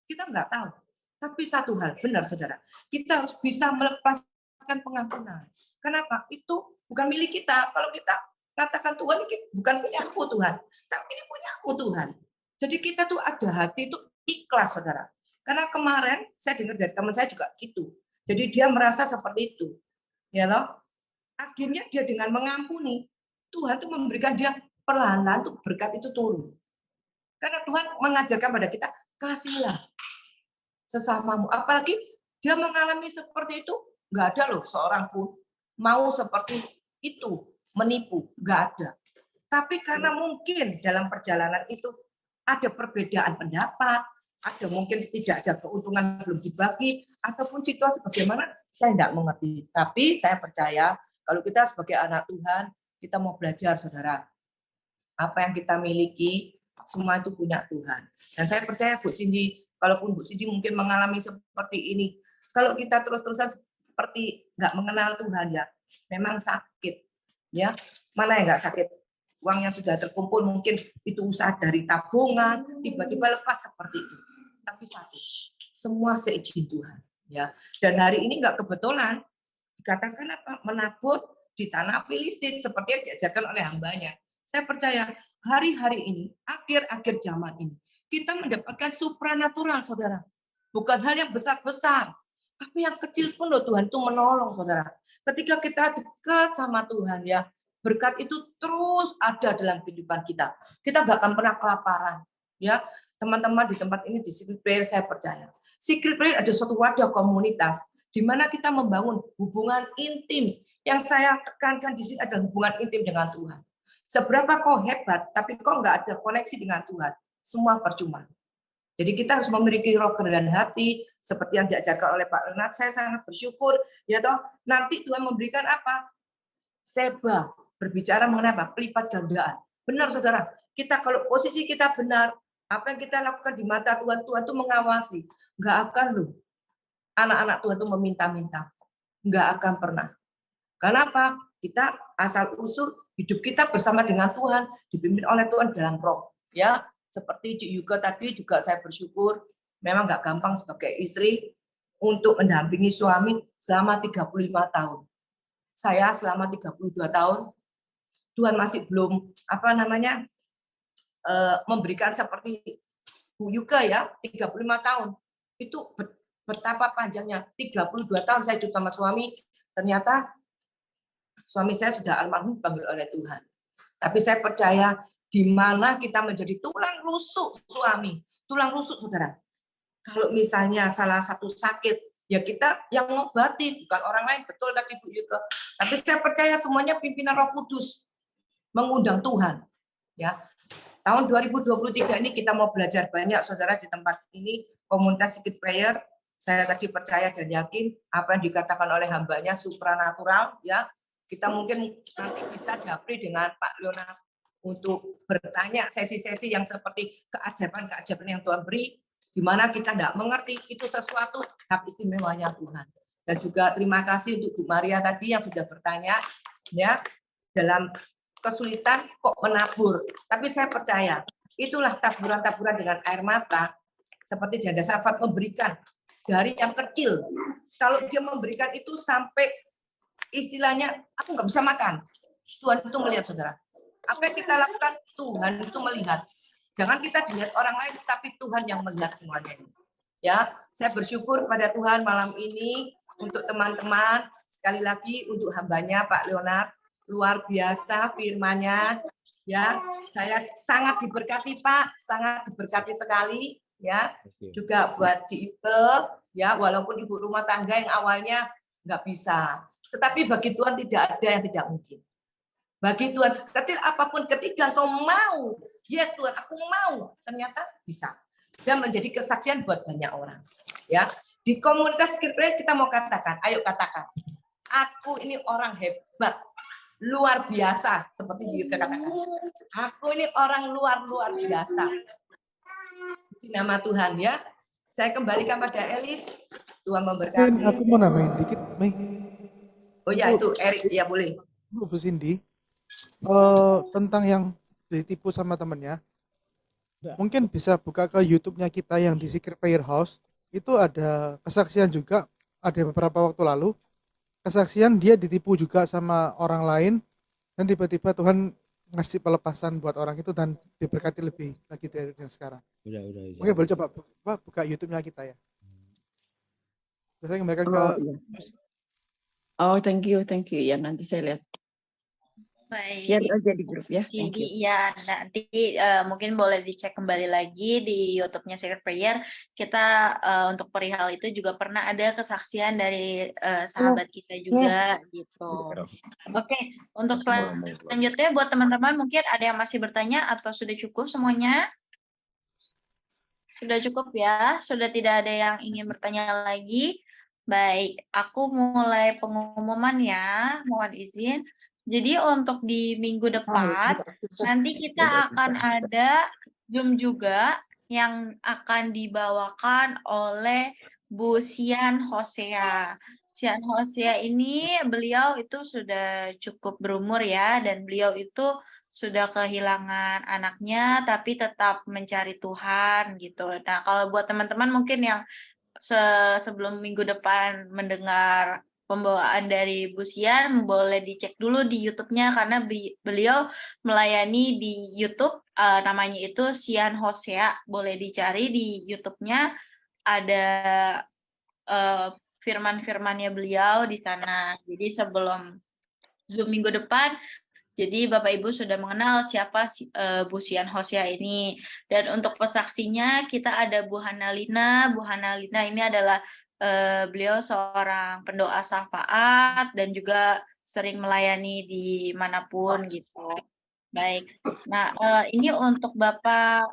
Kita nggak tahu. Tapi satu hal, benar saudara, kita harus bisa melepaskan pengampunan. Kenapa? Itu bukan milik kita. Kalau kita katakan Tuhan, ini bukan punyaku Tuhan, tapi ini punyaku Tuhan. Jadi kita tuh ada hati itu ikhlas, saudara. Karena kemarin saya dengar dari teman saya juga gitu. Jadi dia merasa seperti itu, ya loh. Akhirnya dia dengan mengampuni, Tuhan tuh memberikan dia perlahan-lahan tuh berkat itu turun. Karena Tuhan mengajarkan pada kita, kasihlah sesamamu. Apalagi dia mengalami seperti itu, nggak ada loh seorang pun mau seperti itu, menipu, nggak ada. Tapi karena mungkin dalam perjalanan itu ada perbedaan pendapat, ada mungkin tidak ada keuntungan belum dibagi, ataupun situasi bagaimana, saya tidak mengerti. Tapi saya percaya, kalau kita sebagai anak Tuhan, kita mau belajar, saudara. Apa yang kita miliki, semua itu punya Tuhan. Dan saya percaya Bu Cindy, kalaupun Bu Cindy mungkin mengalami seperti ini, kalau kita terus-terusan seperti nggak mengenal Tuhan ya, memang sakit. Ya, mana yang nggak sakit? Uang yang sudah terkumpul mungkin itu usaha dari tabungan, tiba-tiba lepas seperti itu. Tapi satu, semua seizin Tuhan. Ya, dan hari ini nggak kebetulan. Dikatakan apa? Menabur di tanah Filistin seperti yang diajarkan oleh hambanya. Saya percaya hari-hari ini, akhir-akhir zaman ini, kita mendapatkan supranatural, saudara. Bukan hal yang besar-besar, tapi yang kecil pun loh Tuhan itu menolong, saudara. Ketika kita dekat sama Tuhan ya, berkat itu terus ada dalam kehidupan kita. Kita nggak akan pernah kelaparan. Ya, teman-teman di tempat ini di Secret Prayer saya percaya. Secret Prayer ada suatu wadah komunitas di mana kita membangun hubungan intim. Yang saya tekankan di sini adalah hubungan intim dengan Tuhan. Seberapa kau hebat, tapi kau nggak ada koneksi dengan Tuhan, semua percuma. Jadi kita harus memiliki roh kerendahan hati, seperti yang diajarkan oleh Pak Leonard. Saya sangat bersyukur, ya toh. Nanti Tuhan memberikan apa? Seba, berbicara mengenai apa? Pelipat gandaan. Benar, saudara. Kita kalau posisi kita benar, apa yang kita lakukan di mata Tuhan, Tuhan itu mengawasi. Nggak akan loh. Anak-anak Tuhan itu meminta-minta. Nggak akan pernah. Kenapa? Kita asal-usul hidup kita bersama dengan Tuhan, dipimpin oleh Tuhan dalam roh. Ya, seperti Cik Yuga tadi juga saya bersyukur, memang nggak gampang sebagai istri untuk mendampingi suami selama 35 tahun. Saya selama 32 tahun, Tuhan masih belum memberikan seperti Bu Yuga ya, 35 tahun. Itu betapa panjangnya, 32 tahun saya hidup sama suami, ternyata suami saya sudah almarhum dipanggil oleh Tuhan. Tapi saya percaya di mana kita menjadi tulang rusuk suami, tulang rusuk saudara. Kalau misalnya salah satu sakit, ya kita yang ngobati, bukan orang lain. Betul tadi Bu Yuke. Tapi saya percaya semuanya pimpinan Roh Kudus mengundang Tuhan. Ya, tahun 2023 ini kita mau belajar banyak, saudara, di tempat ini komunitas Secret Prayer. Saya tadi percaya dan yakin apa yang dikatakan oleh hambanya supranatural. Ya, kita mungkin nanti bisa japri dengan Pak Leonard untuk bertanya sesi-sesi yang seperti keajaiban-keajaiban yang Tuhan beri, di mana kita tidak mengerti, itu sesuatu hak istimewanya Tuhan. Dan juga terima kasih untuk Bu Maria tadi yang sudah bertanya, ya, dalam kesulitan kok menabur. Tapi saya percaya, itulah taburan-taburan dengan air mata, seperti janda Safat memberikan dari yang kecil. Kalau dia memberikan itu sampai istilahnya, aku nggak bisa makan. Tuhan itu melihat, saudara. Apa yang kita lakukan, Tuhan itu melihat. Jangan kita dilihat orang lain, tapi Tuhan yang melihat semuanya ini. Ya, saya bersyukur pada Tuhan malam ini untuk teman-teman, sekali lagi untuk hambanya Pak Leonard, luar biasa firman-Nya. Ya, saya sangat diberkati Pak, sangat diberkati sekali. Ya, juga buat Cike, ya, walaupun ibu rumah tangga yang awalnya nggak bisa, tetapi bagi Tuhan tidak ada yang tidak mungkin. Bagi Tuhan sekecil apapun, ketika engkau mau, yes Tuhan, aku mau, ternyata bisa. Dan menjadi kesaksian buat banyak orang. Ya, di komunitas Secret Prayer kita mau katakan, ayo katakan, aku ini orang hebat, luar biasa, seperti dia katakan. Aku ini orang luar biasa. Di nama Tuhan, ya. Saya kembalikan pada Elis. Tuhan memberkati. Aku mau nambahin dikit, Mei. Oh ya, itu Erik, ya boleh. Bu Cindy, tentang yang ditipu sama temennya, mungkin bisa buka ke YouTube-nya kita yang di Secret Prayer House. Itu ada kesaksian juga, ada beberapa waktu lalu kesaksian dia ditipu juga sama orang lain, dan tiba-tiba Tuhan ngasih pelepasan buat orang itu dan diberkati lebih lagi dari yang sekarang. Udah. Mungkin boleh coba buka YouTube-nya kita ya. Saya kembalikan ke Oh, thank you. Ya, nanti saya lihat. Baik. Share aja di grup ya. Thank you. Iya, nanti mungkin boleh dicek kembali lagi di YouTube-nya Secret Prayer. Kita untuk perihal itu juga pernah ada kesaksian dari sahabat kita juga gitu. Oke, untuk selanjutnya buat teman-teman mungkin ada yang masih bertanya atau sudah cukup semuanya? Sudah cukup ya? Sudah tidak ada yang ingin bertanya lagi? Baik, aku mulai pengumuman ya, mohon izin. Jadi untuk di minggu depan, nanti kita akan ada Zoom juga yang akan dibawakan oleh Bu Sian Hosea. Sian Hosea ini beliau itu sudah cukup berumur ya, dan beliau itu sudah kehilangan anaknya, tapi tetap mencari Tuhan gitu. Nah, kalau buat teman-teman mungkin yang sebelum minggu depan mendengar pembawaan dari Bu Sian, boleh dicek dulu di YouTube-nya karena beliau melayani di YouTube, namanya itu Sian Hosea, boleh dicari di YouTube-nya, ada firman-firmannya beliau di sana. Jadi sebelum Zoom minggu depan, jadi Bapak Ibu sudah mengenal siapa Bu Sian Hosea ini. Dan untuk pesaksinya kita ada Bu Hanalina. Bu Hanalina ini adalah beliau seorang pendoa syafaat dan juga sering melayani di manapun gitu. Baik. Nah, ini untuk Bapak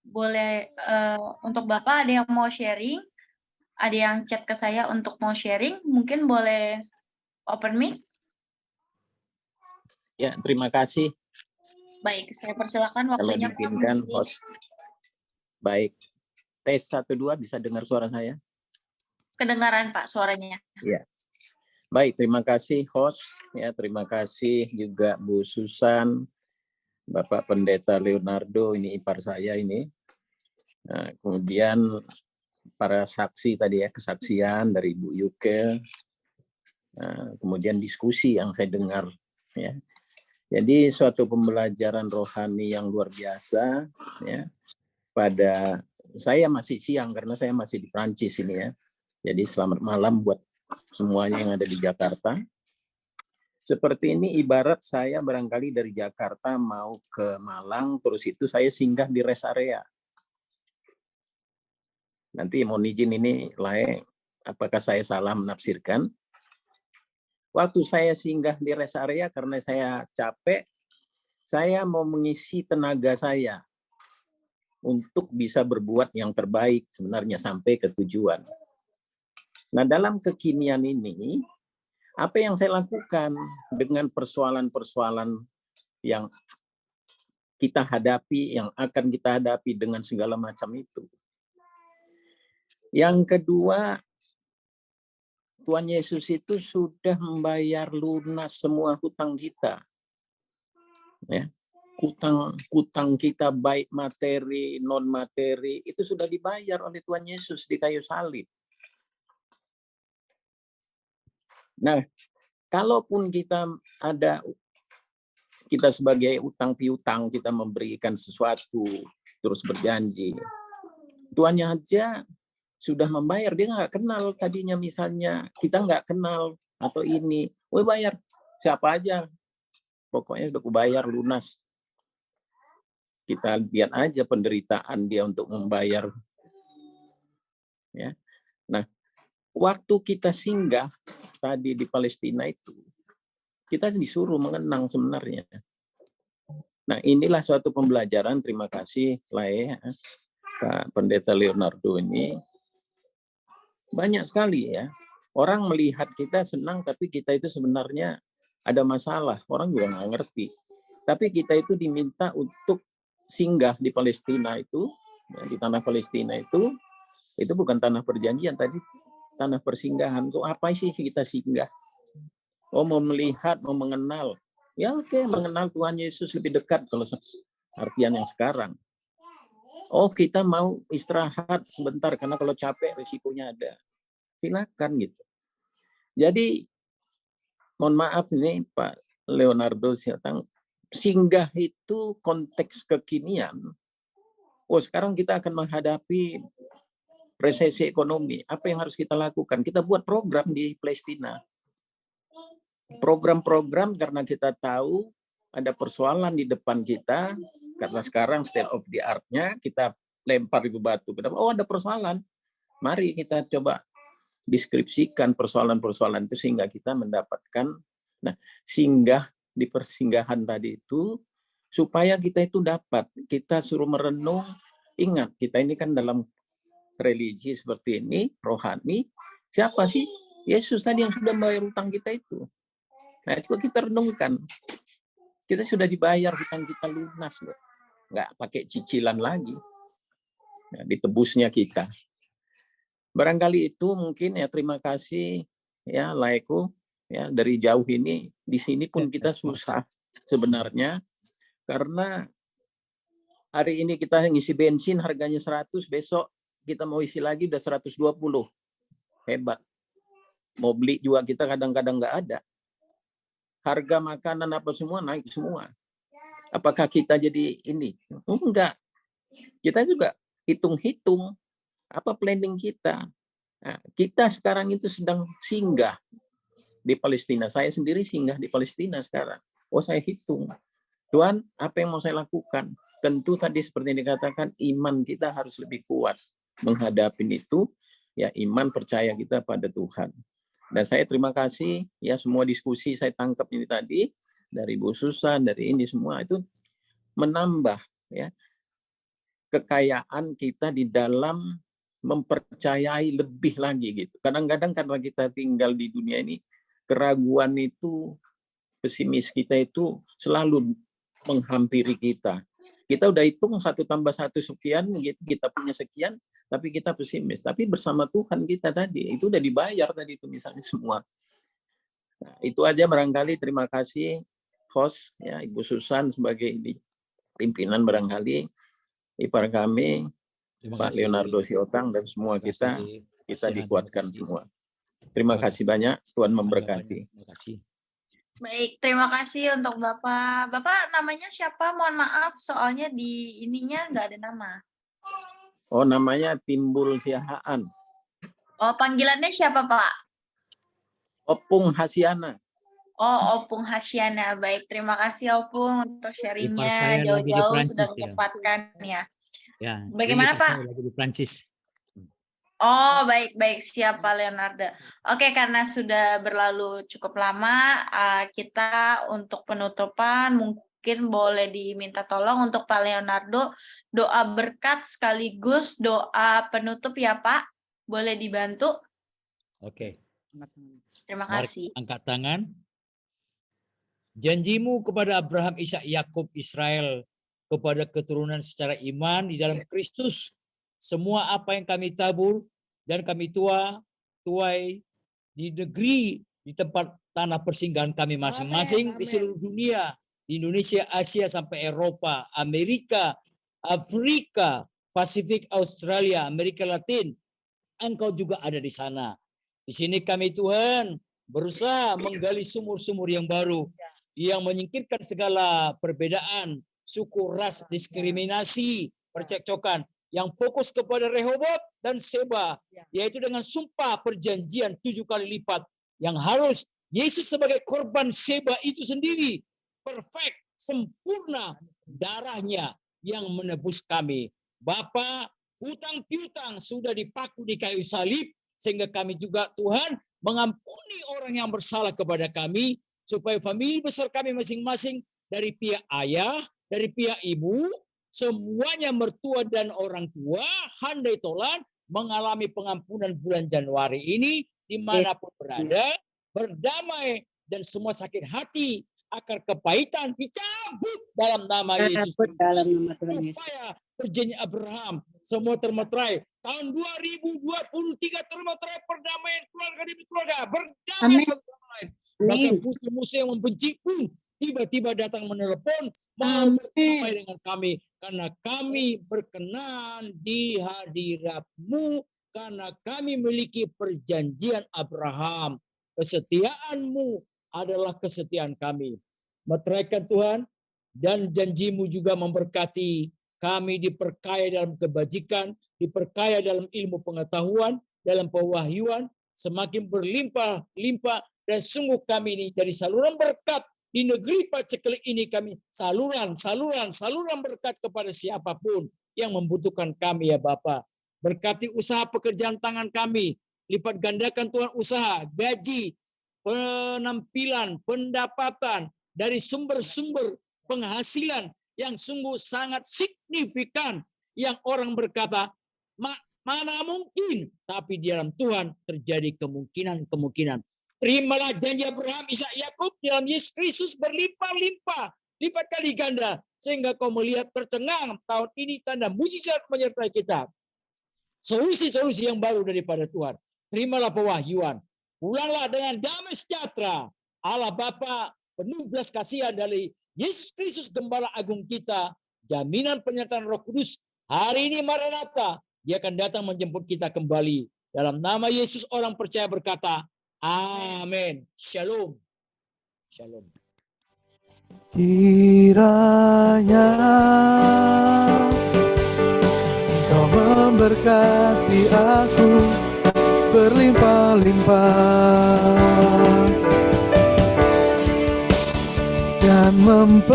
boleh untuk Bapak ada yang mau sharing? Ada yang chat ke saya untuk mau sharing? Mungkin boleh open mic? Ya, terima kasih. Baik, saya persilakan waktunya. Kalau diizinkan, host. Baik. Tes 1 2 bisa dengar suara saya? Kedengaran Pak suaranya. Ya. Baik, terima kasih host. Ya, terima kasih juga Bu Susan, Bapak Pendeta Leonardo, ini ipar saya ini. Nah, kemudian para saksi tadi ya, kesaksian dari Bu Yuke. Nah, kemudian diskusi yang saya dengar ya. Jadi suatu pembelajaran rohani yang luar biasa ya. Pada saya masih siang karena saya masih di Prancis ini ya. Jadi selamat malam buat semuanya yang ada di Jakarta. Seperti ini ibarat saya barangkali dari Jakarta mau ke Malang, terus itu saya singgah di rest area. Nanti mohon izin ini, apakah saya salah menafsirkan? Waktu saya singgah di rest area karena saya capek, saya mau mengisi tenaga saya untuk bisa berbuat yang terbaik sebenarnya sampai ke tujuan. Nah, dalam kekinian ini, apa yang saya lakukan dengan persoalan-persoalan yang kita hadapi, yang akan kita hadapi dengan segala macam itu. Yang kedua, Tuhan Yesus itu sudah membayar lunas semua hutang kita. Ya. Hutang kita baik materi, non materi, itu sudah dibayar oleh Tuhan Yesus di kayu salib. Nah, kalaupun kita sebagai utang piutang, kita memberikan sesuatu, terus berjanji, Tuhannya aja sudah membayar. Dia nggak kenal tadinya, misalnya kita nggak kenal atau ini, bayar siapa aja, pokoknya udah kubayar lunas. Kita lihat aja penderitaan dia untuk membayar. Ya. Nah, waktu kita singgah tadi di Palestina itu, kita disuruh mengenang sebenarnya. Nah, inilah suatu pembelajaran. Terima kasih Pak Pendeta Leonardo ini. Banyak sekali ya. Orang melihat kita senang, tapi kita itu sebenarnya ada masalah. Orang juga nggak ngerti. Tapi kita itu diminta untuk singgah di Palestina itu, di tanah Palestina itu bukan tanah perjanjian, tadi tanah persinggahan. Untuk apa sih kita singgah? Oh, mau melihat, mau mengenal. Ya oke, mengenal Tuhan Yesus lebih dekat kalau artian yang sekarang. Oh, kita mau istirahat sebentar karena kalau capek risikonya ada. Silakan gitu. Jadi mohon maaf nih Pak Leonardo Siatang, singgah itu konteks kekinian. Oh, sekarang kita akan menghadapi resesi ekonomi. Apa yang harus kita lakukan? Kita buat program di Palestina. Program-program karena kita tahu ada persoalan di depan kita, karena sekarang state of the art-nya kita lempar itu batu. Oh, ada persoalan. Mari kita coba deskripsikan persoalan-persoalan itu sehingga kita mendapatkan singgah di persinggahan tadi itu, supaya kita itu dapat, kita suruh merenung. Ingat, kita ini kan dalam religi seperti ini, rohani, siapa sih? Yesus tadi yang sudah membayar hutang kita itu. Nah, itu kita renungkan. Kita sudah dibayar hutang kita lunas loh. Nggak pakai cicilan lagi. Nah, ditebusnya kita. Barangkali itu mungkin ya, terima kasih ya Laiku ya, dari jauh ini. Di sini pun kita susah sebenarnya, karena hari ini kita ngisi bensin harganya 100, besok kita mau isi lagi udah 120. Hebat. Mau beli juga kita kadang-kadang nggak ada. Harga makanan apa semua naik semua. Apakah kita jadi ini? Enggak. Kita juga hitung-hitung apa planning kita. Nah, kita sekarang itu sedang singgah di Palestina. Saya sendiri singgah di Palestina sekarang. Oh, saya hitung. Tuhan, apa yang mau saya lakukan? Tentu tadi seperti yang dikatakan, iman kita harus lebih kuat menghadapi itu. Ya, iman percaya kita pada Tuhan. Dan saya terima kasih ya, semua diskusi saya tangkap ini tadi dari Bu Susan, dari ini semua itu menambah ya kekayaan kita di dalam mempercayai lebih lagi gitu. Kadang-kadang karena kita tinggal di dunia ini, keraguan itu, pesimis kita itu selalu menghampiri kita. Kita udah hitung 1 tambah 1 sekian, gitu, kita punya sekian, tapi kita pesimis. Tapi bersama Tuhan kita tadi, itu udah dibayar tadi itu misalnya semua. Nah, itu aja barangkali. Terima kasih host ya, Ibu Susan sebagai pimpinan, barangkali ipar kami Pak Leonardo Siotang dan semua kita dikuatkan semua. Terima kasih banyak, Tuhan memberkati. Terima kasih. Baik, terima kasih untuk Bapak. Bapak namanya siapa? Mohon maaf, soalnya di ininya nggak ada nama. Oh, namanya Timbul Siahaan. Oh, panggilannya siapa, Pak? Opung Hasiana. Oh, Opung Hasiana. Baik, terima kasih Opung untuk sharingnya. Jauh-jauh sudah menyempatkan ya. Ya. Bagaimana Pak? Lagi di Prancis. Oh, baik-baik, siap Pak Leonardo. Oke, karena sudah berlalu cukup lama, kita untuk penutupan mungkin boleh diminta tolong untuk Pak Leonardo doa berkat sekaligus doa penutup ya Pak. Boleh dibantu? Oke. Terima Mari kasih. angkat tangan. Janjimu kepada Abraham, Ishak, Yakub, Israel, kepada keturunan secara iman di dalam Kristus, semua apa yang kami tabur dan kami tuai di negeri, di tempat tanah persinggahan kami masing-masing di seluruh dunia, di Indonesia, Asia sampai Eropa, Amerika, Afrika, Pasifik, Australia, Amerika Latin. Engkau juga ada di sana. Di sini kami Tuhan berusaha menggali sumur-sumur yang baru, yang menyingkirkan segala perbedaan, suku, ras, diskriminasi, percekcokan, yang fokus kepada Rehobot dan Seba, yaitu dengan sumpah perjanjian 7 kali lipat, yang harus Yesus sebagai korban Seba itu sendiri, perfect, sempurna, darahnya yang menebus kami. Bapa, hutang piutang sudah dipaku di kayu salib, sehingga kami juga Tuhan mengampuni orang yang bersalah kepada kami, supaya famili besar kami masing-masing dari pihak ayah, dari pihak ibu, semuanya mertua dan orang tua, handai tolan, mengalami pengampunan bulan Januari ini, dimanapun berada, berdamai, dan semua sakit hati, akar kepahitan dicabut dalam nama Yesus. Supaya perjanjian Abraham semua termeterai. Tahun 2023 termeterai perdamaian keluarga demi keluarga, berdamai satu sama lain. Bahkan musuh-musuh yang membenci pun tiba-tiba datang menelepon mau berdamai dengan kami, karena kami berkenan di hadirat-Mu, karena kami memiliki perjanjian Abraham. Kesetiaan-Mu adalah kesetiaan kami. Meteraikan Tuhan, dan janji-Mu juga memberkati kami, diperkaya dalam kebajikan, diperkaya dalam ilmu pengetahuan, dalam pewahyuan, semakin berlimpah-limpah, dan sungguh kami ini jadi saluran berkat di negeri paceklik ini. Kami saluran berkat kepada siapapun yang membutuhkan kami ya Bapa. Berkati usaha pekerjaan tangan kami, lipat gandakan Tuhan usaha, gaji, penampilan, pendapatan, dari sumber-sumber penghasilan yang sungguh sangat signifikan, yang orang berkata, mana mungkin, tapi di dalam Tuhan terjadi kemungkinan-kemungkinan. Terimalah janji Abraham, Ishak, Yakub dalam Yesus Kristus berlimpah-limpah, lipat kali ganda, sehingga kau melihat tercengang tahun ini tanda mujizat menyertai kita. Solusi-solusi yang baru daripada Tuhan. Terimalah pewahyuan. Pulanglah dengan damai sejahtera. Allah Bapa penuh belas kasihan dari Yesus Kristus Gembala Agung kita, jaminan penyertaan Roh Kudus. Hari ini Maranatha, Dia akan datang menjemput kita kembali. Dalam nama Yesus orang percaya berkata, amin. Shalom. Shalom. Kiranya Engkau memberkati aku berlimpah-limpah dan memperluas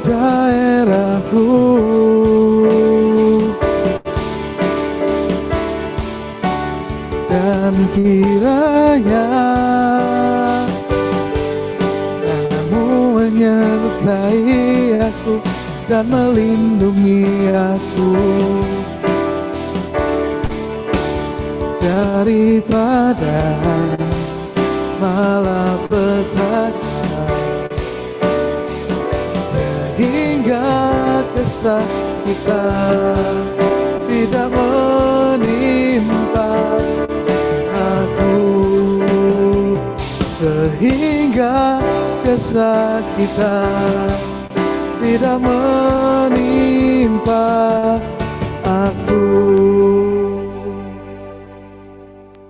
daerahku, dan kiranya Kamu menyertai aku dan melindungi aku daripada malapetaka, sehingga kesakitan tidak menimpa aku, sehingga kesakitan tidak menimpa aku.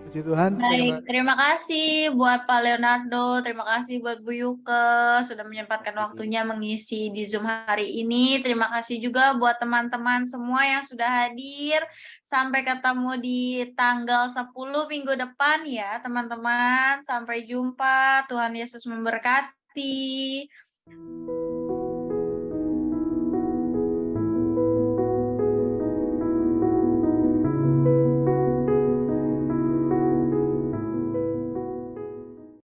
Puji Tuhan. Baik, terima kasih buat Pak Leonardo, terima kasih buat Bu Yuke sudah menyempatkan waktunya mengisi di Zoom hari ini. Terima kasih juga buat teman-teman semua yang sudah hadir. Sampai ketemu di tanggal 10 minggu depan ya teman-teman. Sampai jumpa, Tuhan Yesus memberkati.